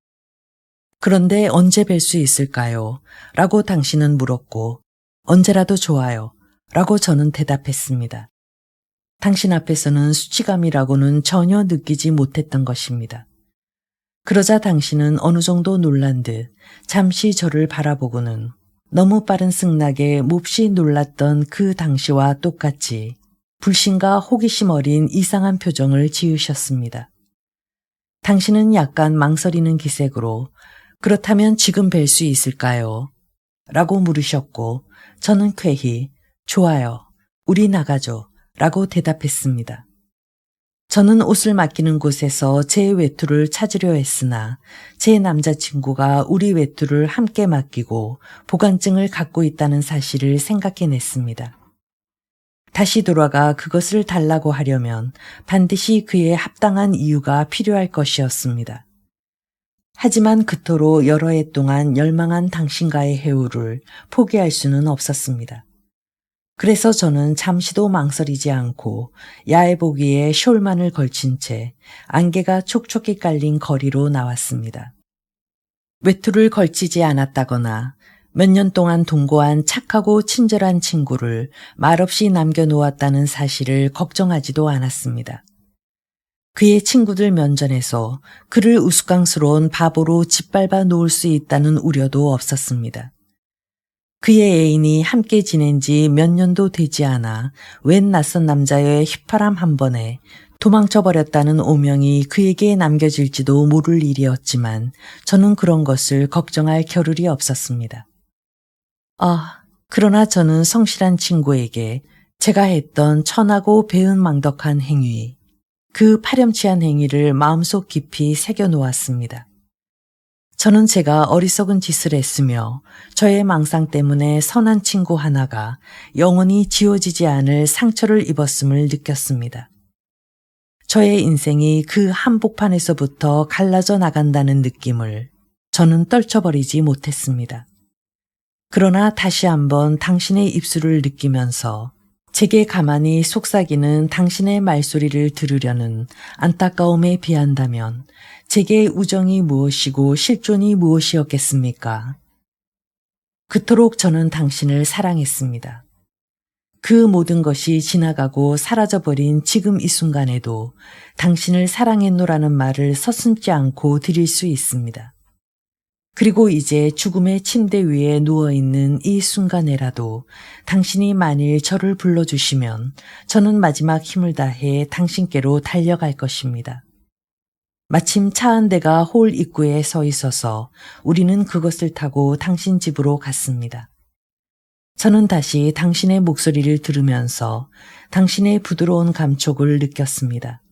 그런데 언제 뵐 수 있을까요? 라고 당신은 물었고, 언제라도 좋아요. 라고 저는 대답했습니다. 당신 앞에서는 수치감이라고는 전혀 느끼지 못했던 것입니다. 그러자 당신은 어느 정도 놀란 듯 잠시 저를 바라보고는 너무 빠른 승낙에 몹시 놀랐던 그 당시와 똑같이 불신과 호기심 어린 이상한 표정을 지으셨습니다. 당신은 약간 망설이는 기색으로 그렇다면 지금 뵐 수 있을까요? 라고 물으셨고 저는 쾌히 좋아요. 우리 나가죠. 라고 대답했습니다. 저는 옷을 맡기는 곳에서 제 외투를 찾으려 했으나 제 남자친구가 우리 외투를 함께 맡기고 보관증을 갖고 있다는 사실을 생각해냈습니다. 다시 돌아가 그것을 달라고 하려면 반드시 그에 합당한 이유가 필요할 것이었습니다. 하지만 그토록 여러 해 동안 열망한 당신과의 해우를 포기할 수는 없었습니다. 그래서 저는 잠시도 망설이지 않고 야해 보기에 숄만을 걸친 채 안개가 촉촉히 깔린 거리로 나왔습니다. 외투를 걸치지 않았다거나 몇 년 동안 동거한 착하고 친절한 친구를 말없이 남겨놓았다는 사실을 걱정하지도 않았습니다. 그의 친구들 면전에서 그를 우스꽝스러운 바보로 짓밟아 놓을 수 있다는 우려도 없었습니다. 그의 애인이 함께 지낸 지 몇 년도 되지 않아 웬 낯선 남자의 휘파람 한 번에 도망쳐버렸다는 오명이 그에게 남겨질지도 모를 일이었지만 저는 그런 것을 걱정할 겨를이 없었습니다. 그러나 저는 성실한 친구에게 제가 했던 천하고 배은망덕한 행위, 그 파렴치한 행위를 마음속 깊이 새겨놓았습니다. 저는 제가 어리석은 짓을 했으며 저의 망상 때문에 선한 친구 하나가 영원히 지워지지 않을 상처를 입었음을 느꼈습니다. 저의 인생이 그 한복판에서부터 갈라져 나간다는 느낌을 저는 떨쳐버리지 못했습니다. 그러나 다시 한번 당신의 입술을 느끼면서 제게 가만히 속삭이는 당신의 말소리를 들으려는 안타까움에 비한다면 제게 우정이 무엇이고 실존이 무엇이었겠습니까? 그토록 저는 당신을 사랑했습니다. 그 모든 것이 지나가고 사라져버린 지금 이 순간에도 당신을 사랑했노라는 말을 서슴지 않고 드릴 수 있습니다. 그리고 이제 죽음의 침대 위에 누워있는 이 순간에라도 당신이 만일 저를 불러주시면 저는 마지막 힘을 다해 당신께로 달려갈 것입니다. 마침 차 한 대가 홀 입구에 서 있어서 우리는 그것을 타고 당신 집으로 갔습니다. 저는 다시 당신의 목소리를 들으면서 당신의 부드러운 감촉을 느꼈습니다.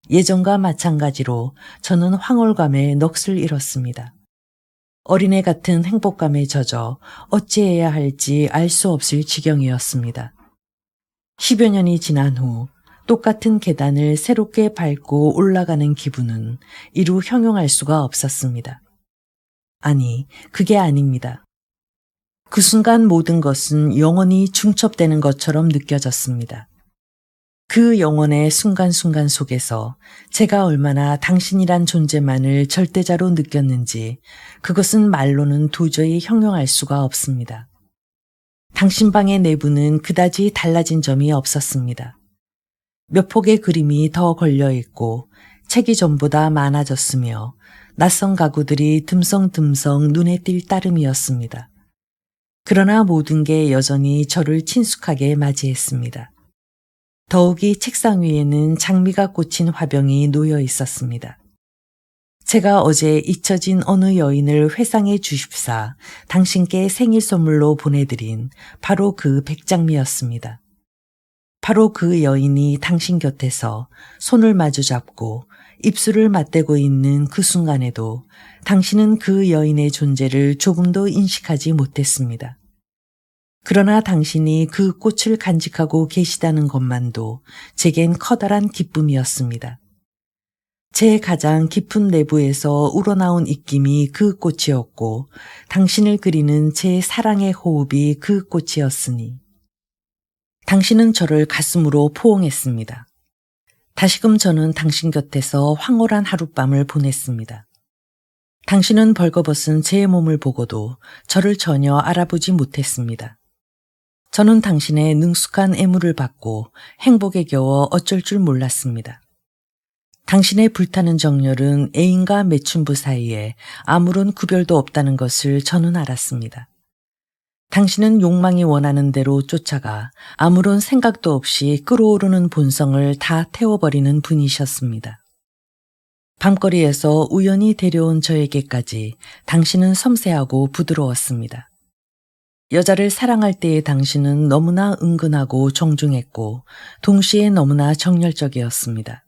예전과 마찬가지로 저는 황홀감에 넋을 잃었습니다. 어린애 같은 행복감에 젖어 어찌해야 할지 알 수 없을 지경이었습니다. 10여 년이 지난 후 똑같은 계단을 새롭게 밟고 올라가는 기분은 이루 형용할 수가 없었습니다. 아니, 그게 아닙니다. 그 순간 모든 것은 영원히 중첩되는 것처럼 느껴졌습니다. 그 영혼의 순간순간 속에서 제가 얼마나 당신이란 존재만을 절대자로 느꼈는지 그것은 말로는 도저히 형용할 수가 없습니다. 당신 방의 내부는 그다지 달라진 점이 없었습니다. 몇 폭의 그림이 더 걸려있고 책이 전보다 많아졌으며 낯선 가구들이 듬성듬성 눈에 띌 따름이었습니다. 그러나 모든 게 여전히 저를 친숙하게 맞이했습니다. 더욱이 책상 위에는 장미가 꽂힌 화병이 놓여 있었습니다. 제가 어제 잊혀진 어느 여인을 회상해 주십사 당신께 생일 선물로 보내드린 바로 그 백장미였습니다. 바로 그 여인이 당신 곁에서 손을 마주 잡고 입술을 맞대고 있는 그 순간에도 당신은 그 여인의 존재를 조금도 인식하지 못했습니다. 그러나 당신이 그 꽃을 간직하고 계시다는 것만도 제겐 커다란 기쁨이었습니다. 제 가장 깊은 내부에서 우러나온 입김이 그 꽃이었고 당신을 그리는 제 사랑의 호흡이 그 꽃이었으니 당신은 저를 가슴으로 포옹했습니다. 다시금 저는 당신 곁에서 황홀한 하룻밤을 보냈습니다. 당신은 벌거벗은 제 몸을 보고도 저를 전혀 알아보지 못했습니다. 저는 당신의 능숙한 애무를 받고 행복에 겨워 어쩔 줄 몰랐습니다. 당신의 불타는 정열은 애인과 매춘부 사이에 아무런 구별도 없다는 것을 저는 알았습니다. 당신은 욕망이 원하는 대로 쫓아가 아무런 생각도 없이 끓어오르는 본성을 다 태워버리는 분이셨습니다. 밤거리에서 우연히 데려온 저에게까지 당신은 섬세하고 부드러웠습니다. 여자를 사랑할 때의 당신은 너무나 은근하고 정중했고 동시에 너무나 정열적이었습니다.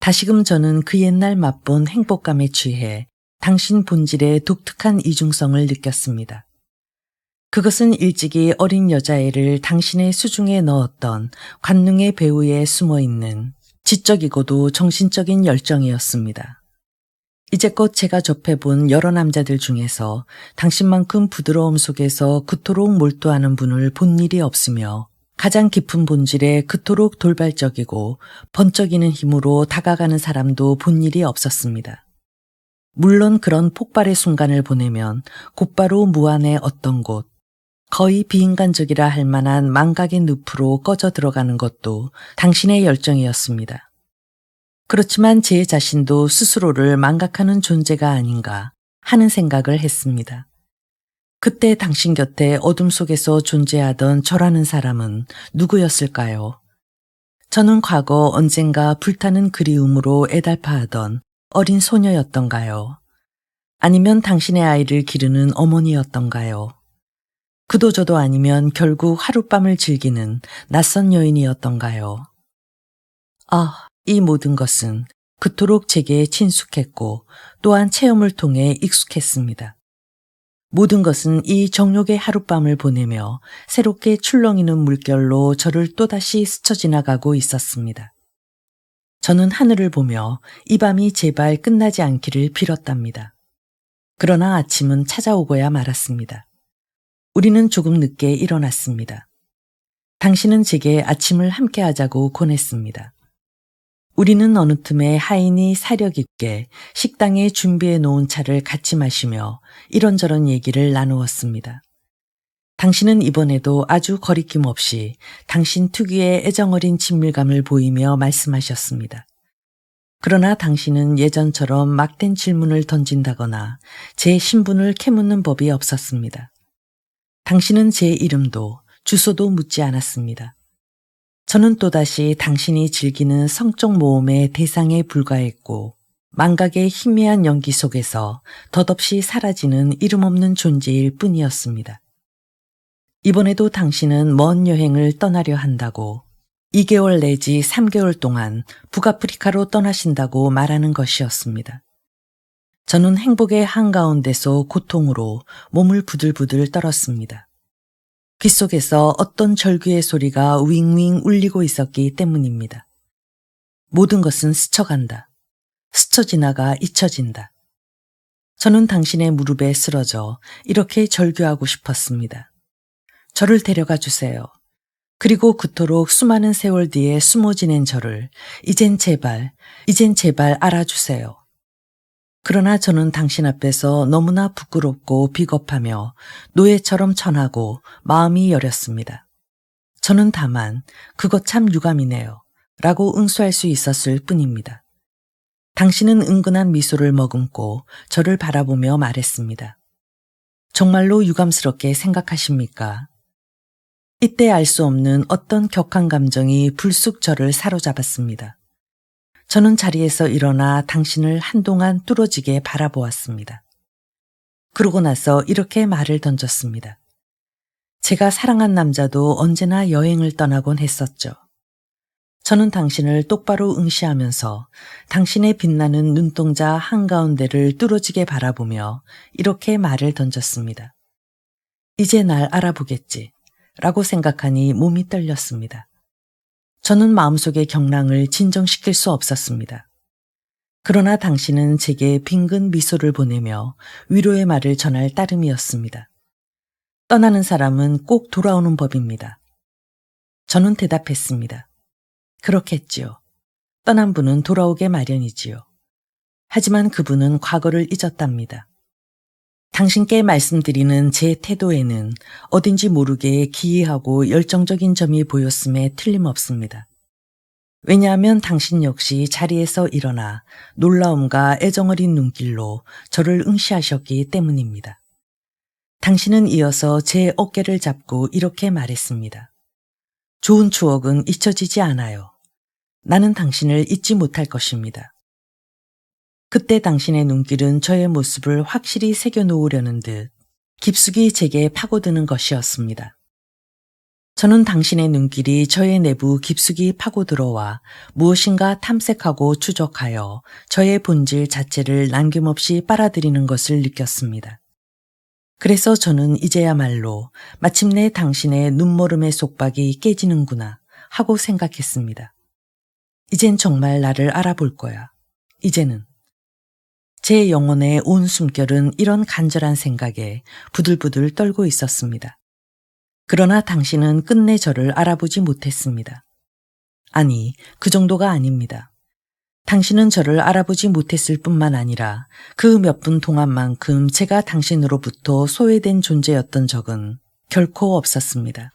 다시금 저는 그 옛날 맛본 행복감에 취해 당신 본질의 독특한 이중성을 느꼈습니다. 그것은 일찍이 어린 여자애를 당신의 수중에 넣었던 관능의 배후에 숨어있는 지적이고도 정신적인 열정이었습니다. 이제껏 제가 접해본 여러 남자들 중에서 당신만큼 부드러움 속에서 그토록 몰두하는 분을 본 일이 없으며 가장 깊은 본질에 그토록 돌발적이고 번쩍이는 힘으로 다가가는 사람도 본 일이 없었습니다. 물론 그런 폭발의 순간을 보내면 곧바로 무한의 어떤 곳, 거의 비인간적이라 할 만한 망각의 늪으로 꺼져 들어가는 것도 당신의 열정이었습니다. 그렇지만 제 자신도 스스로를 망각하는 존재가 아닌가 하는 생각을 했습니다. 그때 당신 곁에 어둠 속에서 존재하던 저라는 사람은 누구였을까요? 저는 과거 언젠가 불타는 그리움으로 애달파하던 어린 소녀였던가요? 아니면 당신의 아이를 기르는 어머니였던가요? 그도저도 아니면 결국 하룻밤을 즐기는 낯선 여인이었던가요? 이 모든 것은 그토록 제게 친숙했고 또한 체험을 통해 익숙했습니다. 모든 것은 이 정욕의 하룻밤을 보내며 새롭게 출렁이는 물결로 저를 또다시 스쳐 지나가고 있었습니다. 저는 하늘을 보며 이 밤이 제발 끝나지 않기를 빌었답니다. 그러나 아침은 찾아오고야 말았습니다. 우리는 조금 늦게 일어났습니다. 당신은 제게 아침을 함께 하자고 권했습니다. 우리는 어느 틈에 하인이 사력 있게 식당에 준비해 놓은 차를 같이 마시며 이런저런 얘기를 나누었습니다. 당신은 이번에도 아주 거리낌 없이 당신 특유의 애정어린 친밀감을 보이며 말씀하셨습니다. 그러나 당신은 예전처럼 막된 질문을 던진다거나 제 신분을 캐묻는 법이 없었습니다. 당신은 제 이름도 주소도 묻지 않았습니다. 저는 또다시 당신이 즐기는 성적 모험의 대상에 불과했고 망각의 희미한 연기 속에서 덧없이 사라지는 이름 없는 존재일 뿐이었습니다. 이번에도 당신은 먼 여행을 떠나려 한다고 2개월 내지 3개월 동안 북아프리카로 떠나신다고 말하는 것이었습니다. 저는 행복의 한가운데서 고통으로 몸을 부들부들 떨었습니다. 귓속에서 어떤 절규의 소리가 윙윙 울리고 있었기 때문입니다. 모든 것은 스쳐간다. 스쳐 지나가 잊혀진다. 저는 당신의 무릎에 쓰러져 이렇게 절규하고 싶었습니다. 저를 데려가 주세요. 그리고 그토록 수많은 세월 뒤에 숨어 지낸 저를 이젠 제발 알아주세요. 그러나 저는 당신 앞에서 너무나 부끄럽고 비겁하며 노예처럼 천하고 마음이 여렸습니다. 저는 다만 그것 참 유감이네요 라고 응수할 수 있었을 뿐입니다. 당신은 은근한 미소를 머금고 저를 바라보며 말했습니다. 정말로 유감스럽게 생각하십니까? 이때 알 수 없는 어떤 격한 감정이 불쑥 저를 사로잡았습니다. 저는 자리에서 일어나 당신을 한동안 뚫어지게 바라보았습니다. 그러고 나서 이렇게 말을 던졌습니다. 제가 사랑한 남자도 언제나 여행을 떠나곤 했었죠. 저는 당신을 똑바로 응시하면서 당신의 빛나는 눈동자 한가운데를 뚫어지게 바라보며 이렇게 말을 던졌습니다. 이제 날 알아보겠지 라고 생각하니 몸이 떨렸습니다. 저는 마음속의 경랑을 진정시킬 수 없었습니다. 그러나 당신은 제게 빙근 미소를 보내며 위로의 말을 전할 따름이었습니다. 떠나는 사람은 꼭 돌아오는 법입니다. 저는 대답했습니다. 그렇겠지요. 떠난 분은 돌아오게 마련이지요. 하지만 그분은 과거를 잊었답니다. 당신께 말씀드리는 제 태도에는 어딘지 모르게 기이하고 열정적인 점이 보였음에 틀림없습니다. 왜냐하면 당신 역시 자리에서 일어나 놀라움과 애정어린 눈길로 저를 응시하셨기 때문입니다. 당신은 이어서 제 어깨를 잡고 이렇게 말했습니다. 좋은 추억은 잊혀지지 않아요. 나는 당신을 잊지 못할 것입니다. 그때 당신의 눈길은 저의 모습을 확실히 새겨놓으려는 듯 깊숙이 제게 파고드는 것이었습니다. 저는 당신의 눈길이 저의 내부 깊숙이 파고들어와 무엇인가 탐색하고 추적하여 저의 본질 자체를 남김없이 빨아들이는 것을 느꼈습니다. 그래서 저는 이제야말로 마침내 당신의 눈모름의 속박이 깨지는구나 하고 생각했습니다. 이젠 정말 나를 알아볼 거야. 이제는. 제 영혼의 온 숨결은 이런 간절한 생각에 부들부들 떨고 있었습니다. 그러나 당신은 끝내 저를 알아보지 못했습니다. 아니, 그 정도가 아닙니다. 당신은 저를 알아보지 못했을 뿐만 아니라 그 몇 분 동안만큼 제가 당신으로부터 소외된 존재였던 적은 결코 없었습니다.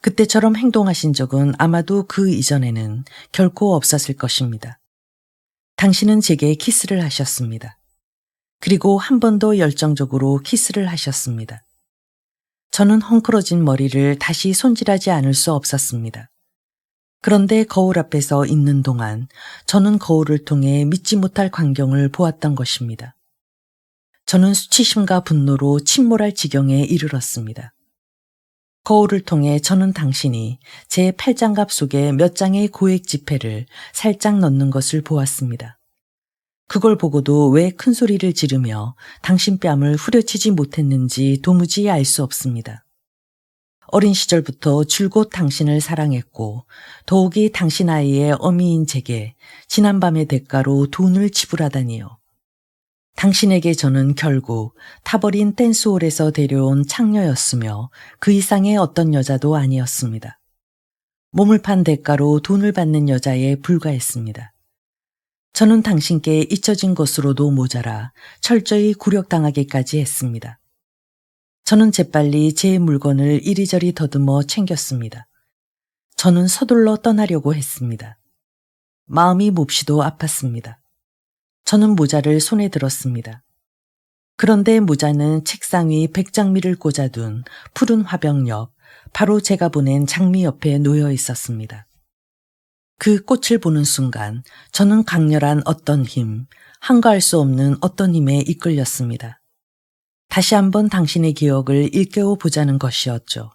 그때처럼 행동하신 적은 아마도 그 이전에는 결코 없었을 것입니다. 당신은 제게 키스를 하셨습니다. 그리고 한 번 더 열정적으로 키스를 하셨습니다. 저는 헝클어진 머리를 다시 손질하지 않을 수 없었습니다. 그런데 거울 앞에서 있는 동안 저는 거울을 통해 믿지 못할 광경을 보았던 것입니다. 저는 수치심과 분노로 침몰할 지경에 이르렀습니다. 거울을 통해 저는 당신이 제 팔장갑 속에 몇 장의 고액 지폐를 살짝 넣는 것을 보았습니다. 그걸 보고도 왜 큰 소리를 지르며 당신 뺨을 후려치지 못했는지 도무지 알 수 없습니다. 어린 시절부터 줄곧 당신을 사랑했고 더욱이 당신 아이의 어미인 제게 지난밤의 대가로 돈을 지불하다니요. 당신에게 저는 결국 타버린 댄스홀에서 데려온 창녀였으며 그 이상의 어떤 여자도 아니었습니다. 몸을 판 대가로 돈을 받는 여자에 불과했습니다. 저는 당신께 잊혀진 것으로도 모자라 철저히 굴욕당하기까지 했습니다. 저는 재빨리 제 물건을 이리저리 더듬어 챙겼습니다. 저는 서둘러 떠나려고 했습니다. 마음이 몹시도 아팠습니다. 저는 모자를 손에 들었습니다. 그런데 모자는 책상 위 백장미를 꽂아둔 푸른 화병 옆, 바로 제가 보낸 장미 옆에 놓여 있었습니다. 그 꽃을 보는 순간 저는 강렬한 어떤 힘, 한가할 수 없는 어떤 힘에 이끌렸습니다. 다시 한번 당신의 기억을 일깨워 보자는 것이었죠.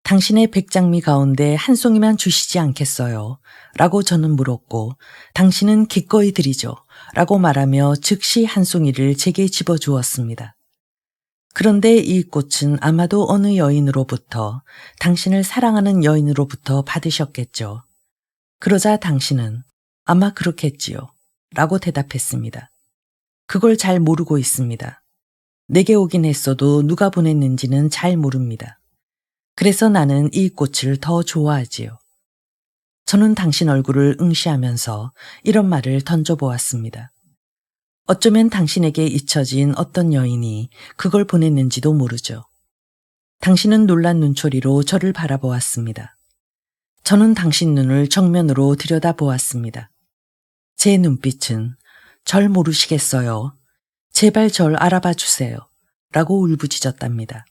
당신의 백장미 가운데 한 송이만 주시지 않겠어요? 라고 저는 물었고 당신은 기꺼이 드리죠. 라고 말하며 즉시 한 송이를 제게 집어주었습니다. 그런데 이 꽃은 아마도 어느 여인으로부터 당신을 사랑하는 여인으로부터 받으셨겠죠. 그러자 당신은 아마 그렇겠지요. 라고 대답했습니다. 그걸 잘 모르고 있습니다. 내게 오긴 했어도 누가 보냈는지는 잘 모릅니다. 그래서 나는 이 꽃을 더 좋아하지요. 저는 당신 얼굴을 응시하면서 이런 말을 던져보았습니다. 어쩌면 당신에게 잊혀진 어떤 여인이 그걸 보냈는지도 모르죠. 당신은 놀란 눈초리로 저를 바라보았습니다. 저는 당신 눈을 정면으로 들여다보았습니다. 제 눈빛은 절 모르시겠어요. 제발 절 알아봐 주세요. 라고 울부짖었답니다.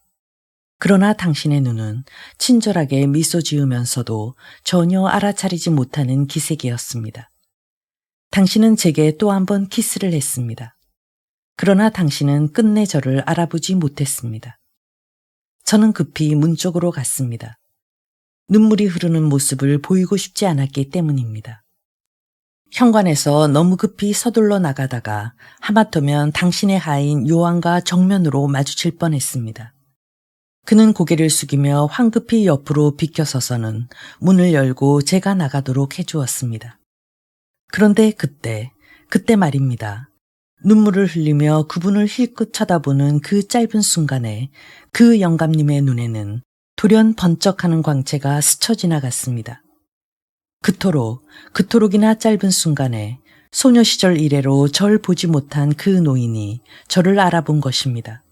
그러나 당신의 눈은 친절하게 미소 지으면서도 전혀 알아차리지 못하는 기색이었습니다. 당신은 제게 또 한 번 키스를 했습니다. 그러나 당신은 끝내 저를 알아보지 못했습니다. 저는 급히 문 쪽으로 갔습니다. 눈물이 흐르는 모습을 보이고 싶지 않았기 때문입니다. 현관에서 너무 급히 서둘러 나가다가 하마터면 당신의 하인 요한과 정면으로 마주칠 뻔했습니다. 그는 고개를 숙이며 황급히 옆으로 비켜서서는 문을 열고 제가 나가도록 해주었습니다. 그런데 그때 말입니다. 눈물을 흘리며 그분을 힐끗 쳐다보는 그 짧은 순간에 그 영감님의 눈에는 돌연 번쩍하는 광채가 스쳐 지나갔습니다. 그토록이나 짧은 순간에 소녀 시절 이래로 절 보지 못한 그 노인이 저를 알아본 것입니다.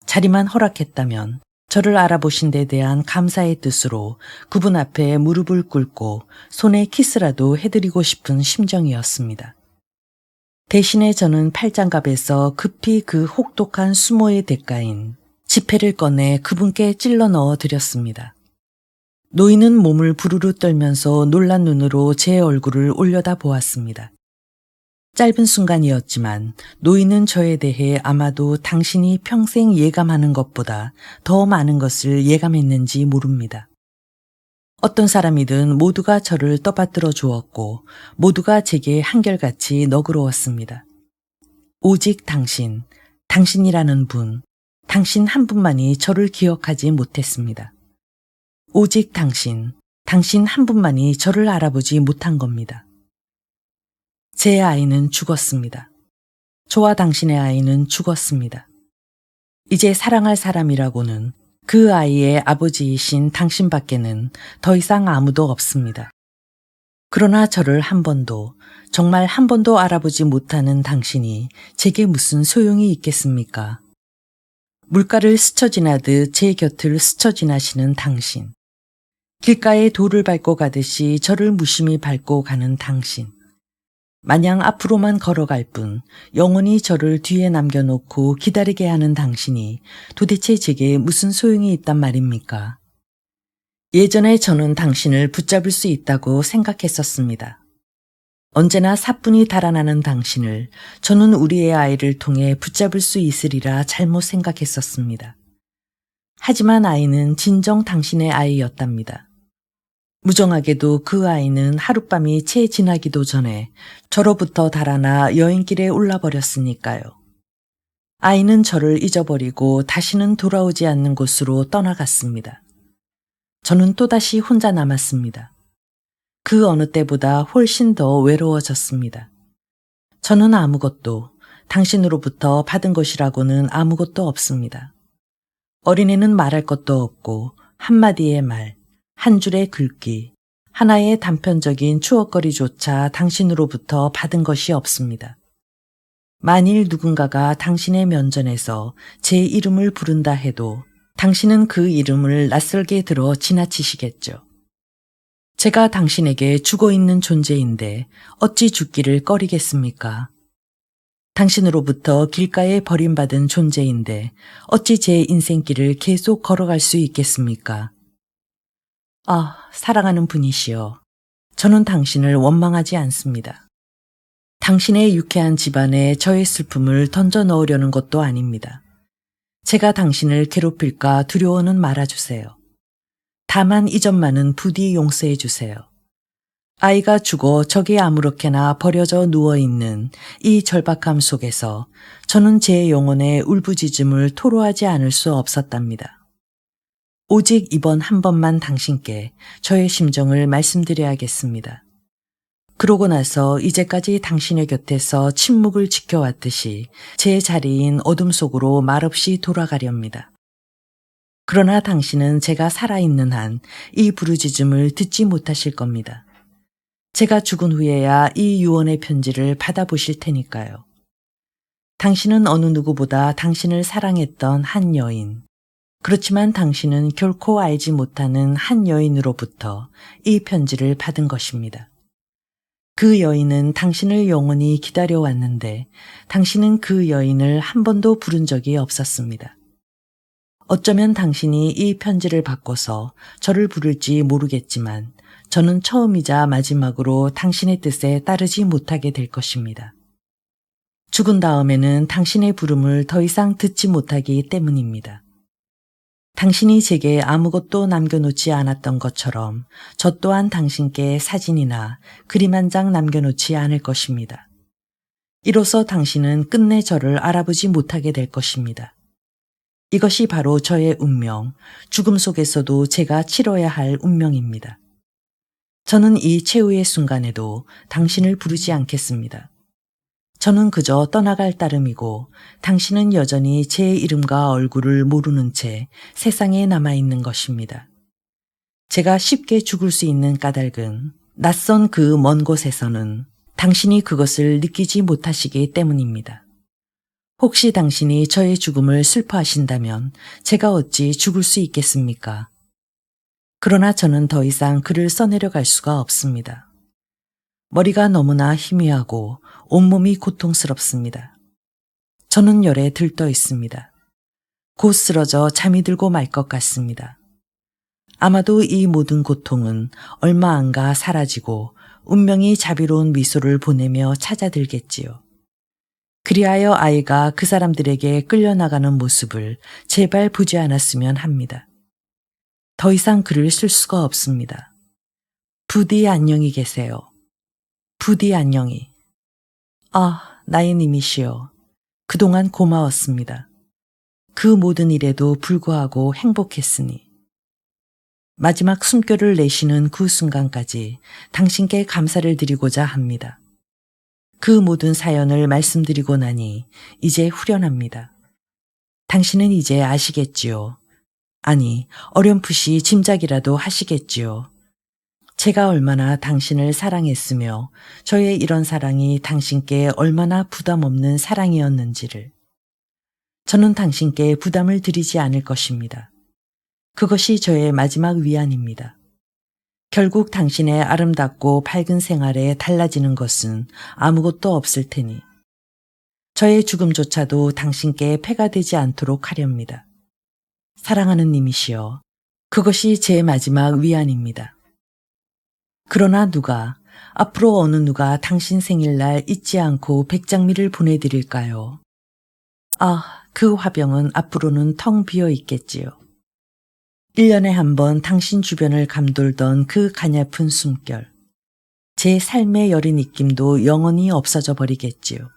자리만 허락했다면 저를 알아보신 데 대한 감사의 뜻으로 그분 앞에 무릎을 꿇고 손에 키스라도 해드리고 싶은 심정이었습니다. 대신에 저는 팔장갑에서 급히 그 혹독한 수모의 대가인 지폐를 꺼내 그분께 찔러 넣어 드렸습니다. 노인은 몸을 부르르 떨면서 놀란 눈으로 제 얼굴을 올려다 보았습니다. 짧은 순간이었지만 노인은 저에 대해 아마도 당신이 평생 예감하는 것보다 더 많은 것을 예감했는지 모릅니다. 어떤 사람이든 모두가 저를 떠받들어 주었고 모두가 제게 한결같이 너그러웠습니다. 오직 당신이라는 분, 당신 한 분만이 저를 기억하지 못했습니다. 오직 당신 한 분만이 저를 알아보지 못한 겁니다. 제 아이는 죽었습니다. 저와 당신의 아이는 죽었습니다. 이제 사랑할 사람이라고는 그 아이의 아버지이신 당신밖에는 더 이상 아무도 없습니다. 그러나 저를 정말 한 번도 알아보지 못하는 당신이 제게 무슨 소용이 있겠습니까? 물가를 스쳐 지나듯 제 곁을 스쳐 지나시는 당신. 길가에 돌을 밟고 가듯이 저를 무심히 밟고 가는 당신. 마냥 앞으로만 걸어갈 뿐 영원히 저를 뒤에 남겨놓고 기다리게 하는 당신이 도대체 제게 무슨 소용이 있단 말입니까? 예전에 저는 당신을 붙잡을 수 있다고 생각했었습니다. 언제나 사뿐히 달아나는 당신을 저는 우리의 아이를 통해 붙잡을 수 있으리라 잘못 생각했었습니다. 하지만 아이는 진정 당신의 아이였답니다. 무정하게도 그 아이는 하룻밤이 채 지나기도 전에 저로부터 달아나 여행길에 올라버렸으니까요. 아이는 저를 잊어버리고 다시는 돌아오지 않는 곳으로 떠나갔습니다. 저는 또다시 혼자 남았습니다. 그 어느 때보다 훨씬 더 외로워졌습니다. 저는 당신으로부터 받은 것이라고는 아무것도 없습니다. 어린애는 말할 것도 없고 한마디의 말, 한 줄의 글귀, 하나의 단편적인 추억거리조차 당신으로부터 받은 것이 없습니다. 만일 누군가가 당신의 면전에서 제 이름을 부른다 해도 당신은 그 이름을 낯설게 들어 지나치시겠죠. 제가 당신에게 죽어있는 존재인데 어찌 죽기를 꺼리겠습니까? 당신으로부터 길가에 버림받은 존재인데 어찌 제 인생길을 계속 걸어갈 수 있겠습니까? 사랑하는 분이시여, 저는 당신을 원망하지 않습니다. 당신의 유쾌한 집안에 저의 슬픔을 던져 넣으려는 것도 아닙니다. 제가 당신을 괴롭힐까 두려워는 말아주세요. 다만 이 점만은 부디 용서해 주세요. 아이가 죽어 저기 아무렇게나 버려져 누워있는 이 절박함 속에서 저는 제 영혼의 울부짖음을 토로하지 않을 수 없었답니다. 오직 이번 한 번만 당신께 저의 심정을 말씀드려야겠습니다. 그러고 나서 이제까지 당신의 곁에서 침묵을 지켜왔듯이 제 자리인 어둠 속으로 말없이 돌아가렵니다. 그러나 당신은 제가 살아있는 한 이 부르짖음을 듣지 못하실 겁니다. 제가 죽은 후에야 이 유언의 편지를 받아보실 테니까요. 당신은 어느 누구보다 당신을 사랑했던 한 여인, 그렇지만 당신은 결코 알지 못하는 한 여인으로부터 이 편지를 받은 것입니다. 그 여인은 당신을 영원히 기다려왔는데 당신은 그 여인을 한 번도 부른 적이 없었습니다. 어쩌면 당신이 이 편지를 받고서 저를 부를지 모르겠지만 저는 처음이자 마지막으로 당신의 뜻에 따르지 못하게 될 것입니다. 죽은 다음에는 당신의 부름을 더 이상 듣지 못하기 때문입니다. 당신이 제게 아무것도 남겨놓지 않았던 것처럼 저 또한 당신께 사진이나 그림 한 장 남겨놓지 않을 것입니다. 이로써 당신은 끝내 저를 알아보지 못하게 될 것입니다. 이것이 바로 저의 운명, 죽음 속에서도 제가 치러야 할 운명입니다. 저는 이 최후의 순간에도 당신을 부르지 않겠습니다. 저는 그저 떠나갈 따름이고 당신은 여전히 제 이름과 얼굴을 모르는 채 세상에 남아있는 것입니다. 제가 쉽게 죽을 수 있는 까닭은 낯선 그 먼 곳에서는 당신이 그것을 느끼지 못하시기 때문입니다. 혹시 당신이 저의 죽음을 슬퍼하신다면 제가 어찌 죽을 수 있겠습니까? 그러나 저는 더 이상 글을 써내려갈 수가 없습니다. 머리가 너무나 희미하고 온몸이 고통스럽습니다. 저는 열에 들떠 있습니다. 곧 쓰러져 잠이 들고 말 것 같습니다. 아마도 이 모든 고통은 얼마 안 가 사라지고 운명이 자비로운 미소를 보내며 찾아들겠지요. 그리하여 아이가 그 사람들에게 끌려나가는 모습을 제발 보지 않았으면 합니다. 더 이상 글을 쓸 수가 없습니다. 부디 안녕히 계세요. 부디 안녕히. 아, 나의 님이시여. 그동안 고마웠습니다. 그 모든 일에도 불구하고 행복했으니. 마지막 숨결을 내쉬는 그 순간까지 당신께 감사를 드리고자 합니다. 그 모든 사연을 말씀드리고 나니 이제 후련합니다. 당신은 이제 아시겠지요. 아니, 어렴풋이 짐작이라도 하시겠지요. 제가 얼마나 당신을 사랑했으며 저의 이런 사랑이 당신께 얼마나 부담 없는 사랑이었는지를. 저는 당신께 부담을 드리지 않을 것입니다. 그것이 저의 마지막 위안입니다. 결국 당신의 아름답고 밝은 생활에 달라지는 것은 아무것도 없을 테니 저의 죽음조차도 당신께 폐가 되지 않도록 하렵니다. 사랑하는 님이시여, 그것이 제 마지막 위안입니다. 그러나 앞으로 어느 누가 당신 생일날 잊지 않고 백장미를 보내드릴까요? 아, 그 화병은 앞으로는 텅 비어 있겠지요. 1년에 한 번 당신 주변을 감돌던 그 가냘픈 숨결. 제 삶의 여린 입김도 영원히 없어져 버리겠지요.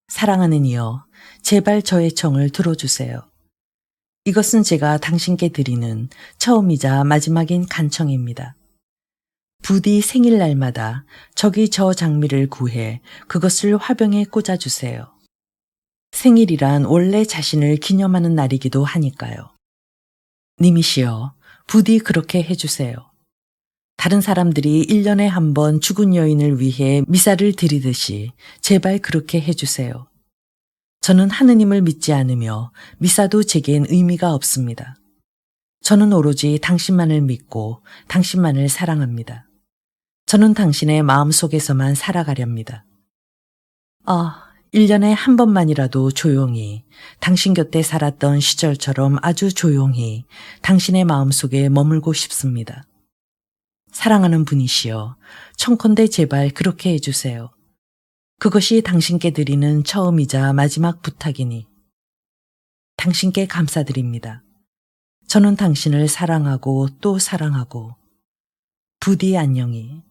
사랑하는 이여, 제발 저의 청을 들어주세요. 이것은 제가 당신께 드리는 처음이자 마지막인 간청입니다. 부디 생일날마다 저기 저 장미를 구해 그것을 화병에 꽂아주세요. 생일이란 원래 자신을 기념하는 날이기도 하니까요. 님이시여, 부디 그렇게 해주세요. 다른 사람들이 1년에 한 번 죽은 여인을 위해 미사를 드리듯이 제발 그렇게 해주세요. 저는 하느님을 믿지 않으며 미사도 제겐 의미가 없습니다. 저는 오로지 당신만을 믿고 당신만을 사랑합니다. 저는 당신의 마음속에서만 살아가렵니다. 1년에 한 번만이라도 조용히, 당신 곁에 살았던 시절처럼 아주 조용히 당신의 마음속에 머물고 싶습니다. 사랑하는 분이시여, 청컨대 제발 그렇게 해주세요. 그것이 당신께 드리는 처음이자 마지막 부탁이니. 당신께 감사드립니다. 저는 당신을 사랑하고 또 사랑하고. 부디 안녕히.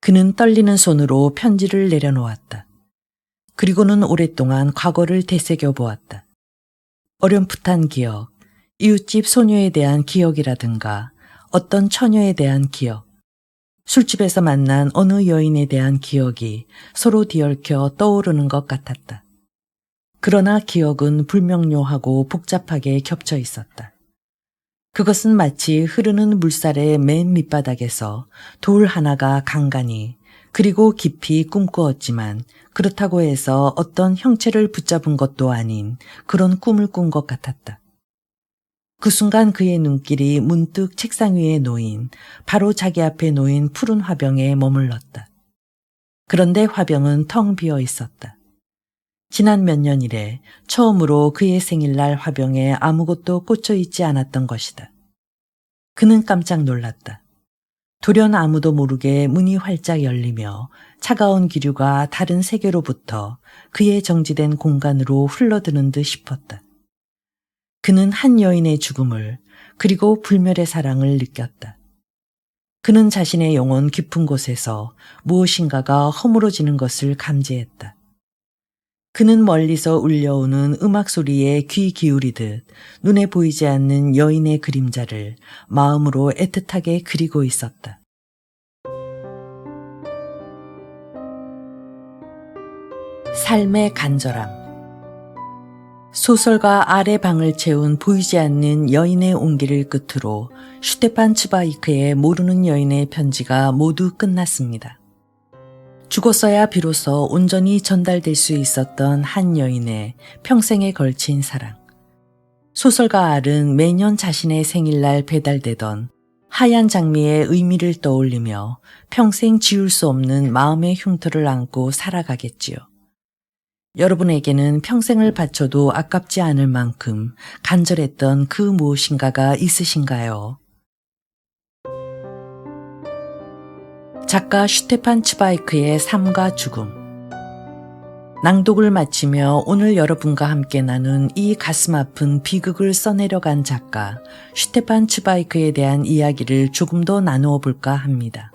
그는 떨리는 손으로 편지를 내려놓았다. 그리고는 오랫동안 과거를 되새겨 보았다. 어렴풋한 기억, 이웃집 소녀에 대한 기억이라든가 어떤 처녀에 대한 기억, 술집에서 만난 어느 여인에 대한 기억이 서로 뒤얽혀 떠오르는 것 같았다. 그러나 기억은 불명료하고 복잡하게 겹쳐 있었다. 그것은 마치 흐르는 물살의 맨 밑바닥에서 돌 하나가 간간히 그리고 깊이 꿈꾸었지만 그렇다고 해서 어떤 형체를 붙잡은 것도 아닌 그런 꿈을 꾼 것 같았다. 그 순간 그의 눈길이 문득 책상 위에 놓인, 바로 자기 앞에 놓인 푸른 화병에 머물렀다. 그런데 화병은 텅 비어 있었다. 지난 몇 년 이래 처음으로 그의 생일날 화병에 아무것도 꽂혀 있지 않았던 것이다. 그는 깜짝 놀랐다. 돌연 아무도 모르게 문이 활짝 열리며 차가운 기류가 다른 세계로부터 그의 정지된 공간으로 흘러드는 듯 싶었다. 그는 한 여인의 죽음을 그리고 불멸의 사랑을 느꼈다. 그는 자신의 영혼 깊은 곳에서 무엇인가가 허물어지는 것을 감지했다. 그는 멀리서 울려오는 음악 소리에 귀 기울이듯 눈에 보이지 않는 여인의 그림자를 마음으로 애틋하게 그리고 있었다. 삶의 간절함. 소설가 아래 방을 채운 보이지 않는 여인의 온기를 끝으로 슈테판 츠바이크의 모르는 여인의 편지가 모두 끝났습니다. 죽었어야 비로소 온전히 전달될 수 있었던 한 여인의 평생에 걸친 사랑. 소설가 알은 매년 자신의 생일날 배달되던 하얀 장미의 의미를 떠올리며 평생 지울 수 없는 마음의 흉터를 안고 살아가겠지요. 여러분에게는 평생을 바쳐도 아깝지 않을 만큼 간절했던 그 무엇인가가 있으신가요? 작가 슈테판 츠바이크의 삶과 죽음. 낭독을 마치며 오늘 여러분과 함께 나눈 이 가슴 아픈 비극을 써내려간 작가 슈테판 츠바이크에 대한 이야기를 조금 더 나누어 볼까 합니다.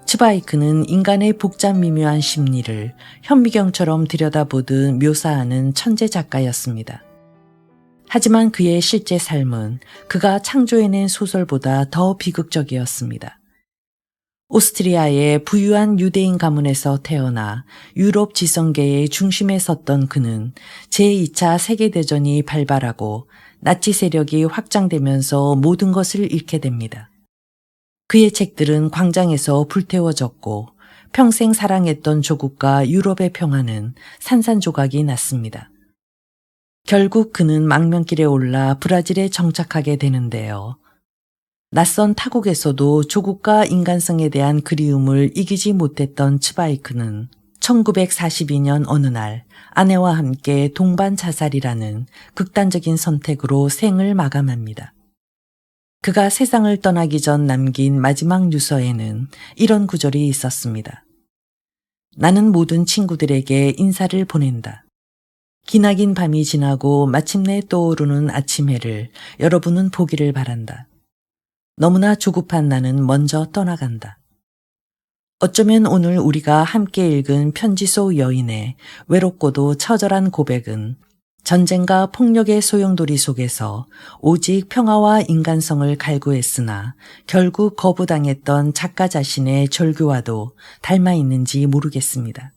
츠바이크는 인간의 복잡 미묘한 심리를 현미경처럼 들여다보듯 묘사하는 천재 작가였습니다. 하지만 그의 실제 삶은 그가 창조해낸 소설보다 더 비극적이었습니다. 오스트리아의 부유한 유대인 가문에서 태어나 유럽 지성계의 중심에 섰던 그는 제2차 세계대전이 발발하고 나치 세력이 확장되면서 모든 것을 잃게 됩니다. 그의 책들은 광장에서 불태워졌고 평생 사랑했던 조국과 유럽의 평화는 산산조각이 났습니다. 결국 그는 망명길에 올라 브라질에 정착하게 되는데요. 낯선 타국에서도 조국과 인간성에 대한 그리움을 이기지 못했던 츠바이크는 1942년 어느 날 아내와 함께 동반 자살이라는 극단적인 선택으로 생을 마감합니다. 그가 세상을 떠나기 전 남긴 마지막 유서에는 이런 구절이 있었습니다. 나는 모든 친구들에게 인사를 보낸다. 기나긴 밤이 지나고 마침내 떠오르는 아침 해를 여러분은 보기를 바란다. 너무나 조급한 나는 먼저 떠나간다. 어쩌면 오늘 우리가 함께 읽은 편지 속 여인의 외롭고도 처절한 고백은 전쟁과 폭력의 소용돌이 속에서 오직 평화와 인간성을 갈구했으나 결국 거부당했던 작가 자신의 절규와도 닮아 있는지 모르겠습니다.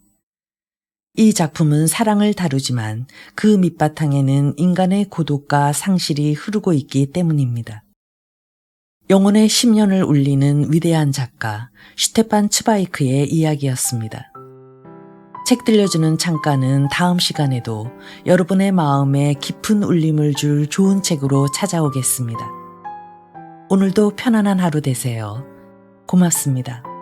이 작품은 사랑을 다루지만 그 밑바탕에는 인간의 고독과 상실이 흐르고 있기 때문입니다. 영혼의 10년을 울리는 위대한 작가 슈테판 츠바이크의 이야기였습니다. 책 들려주는 창가는 다음 시간에도 여러분의 마음에 깊은 울림을 줄 좋은 책으로 찾아오겠습니다. 오늘도 편안한 하루 되세요. 고맙습니다.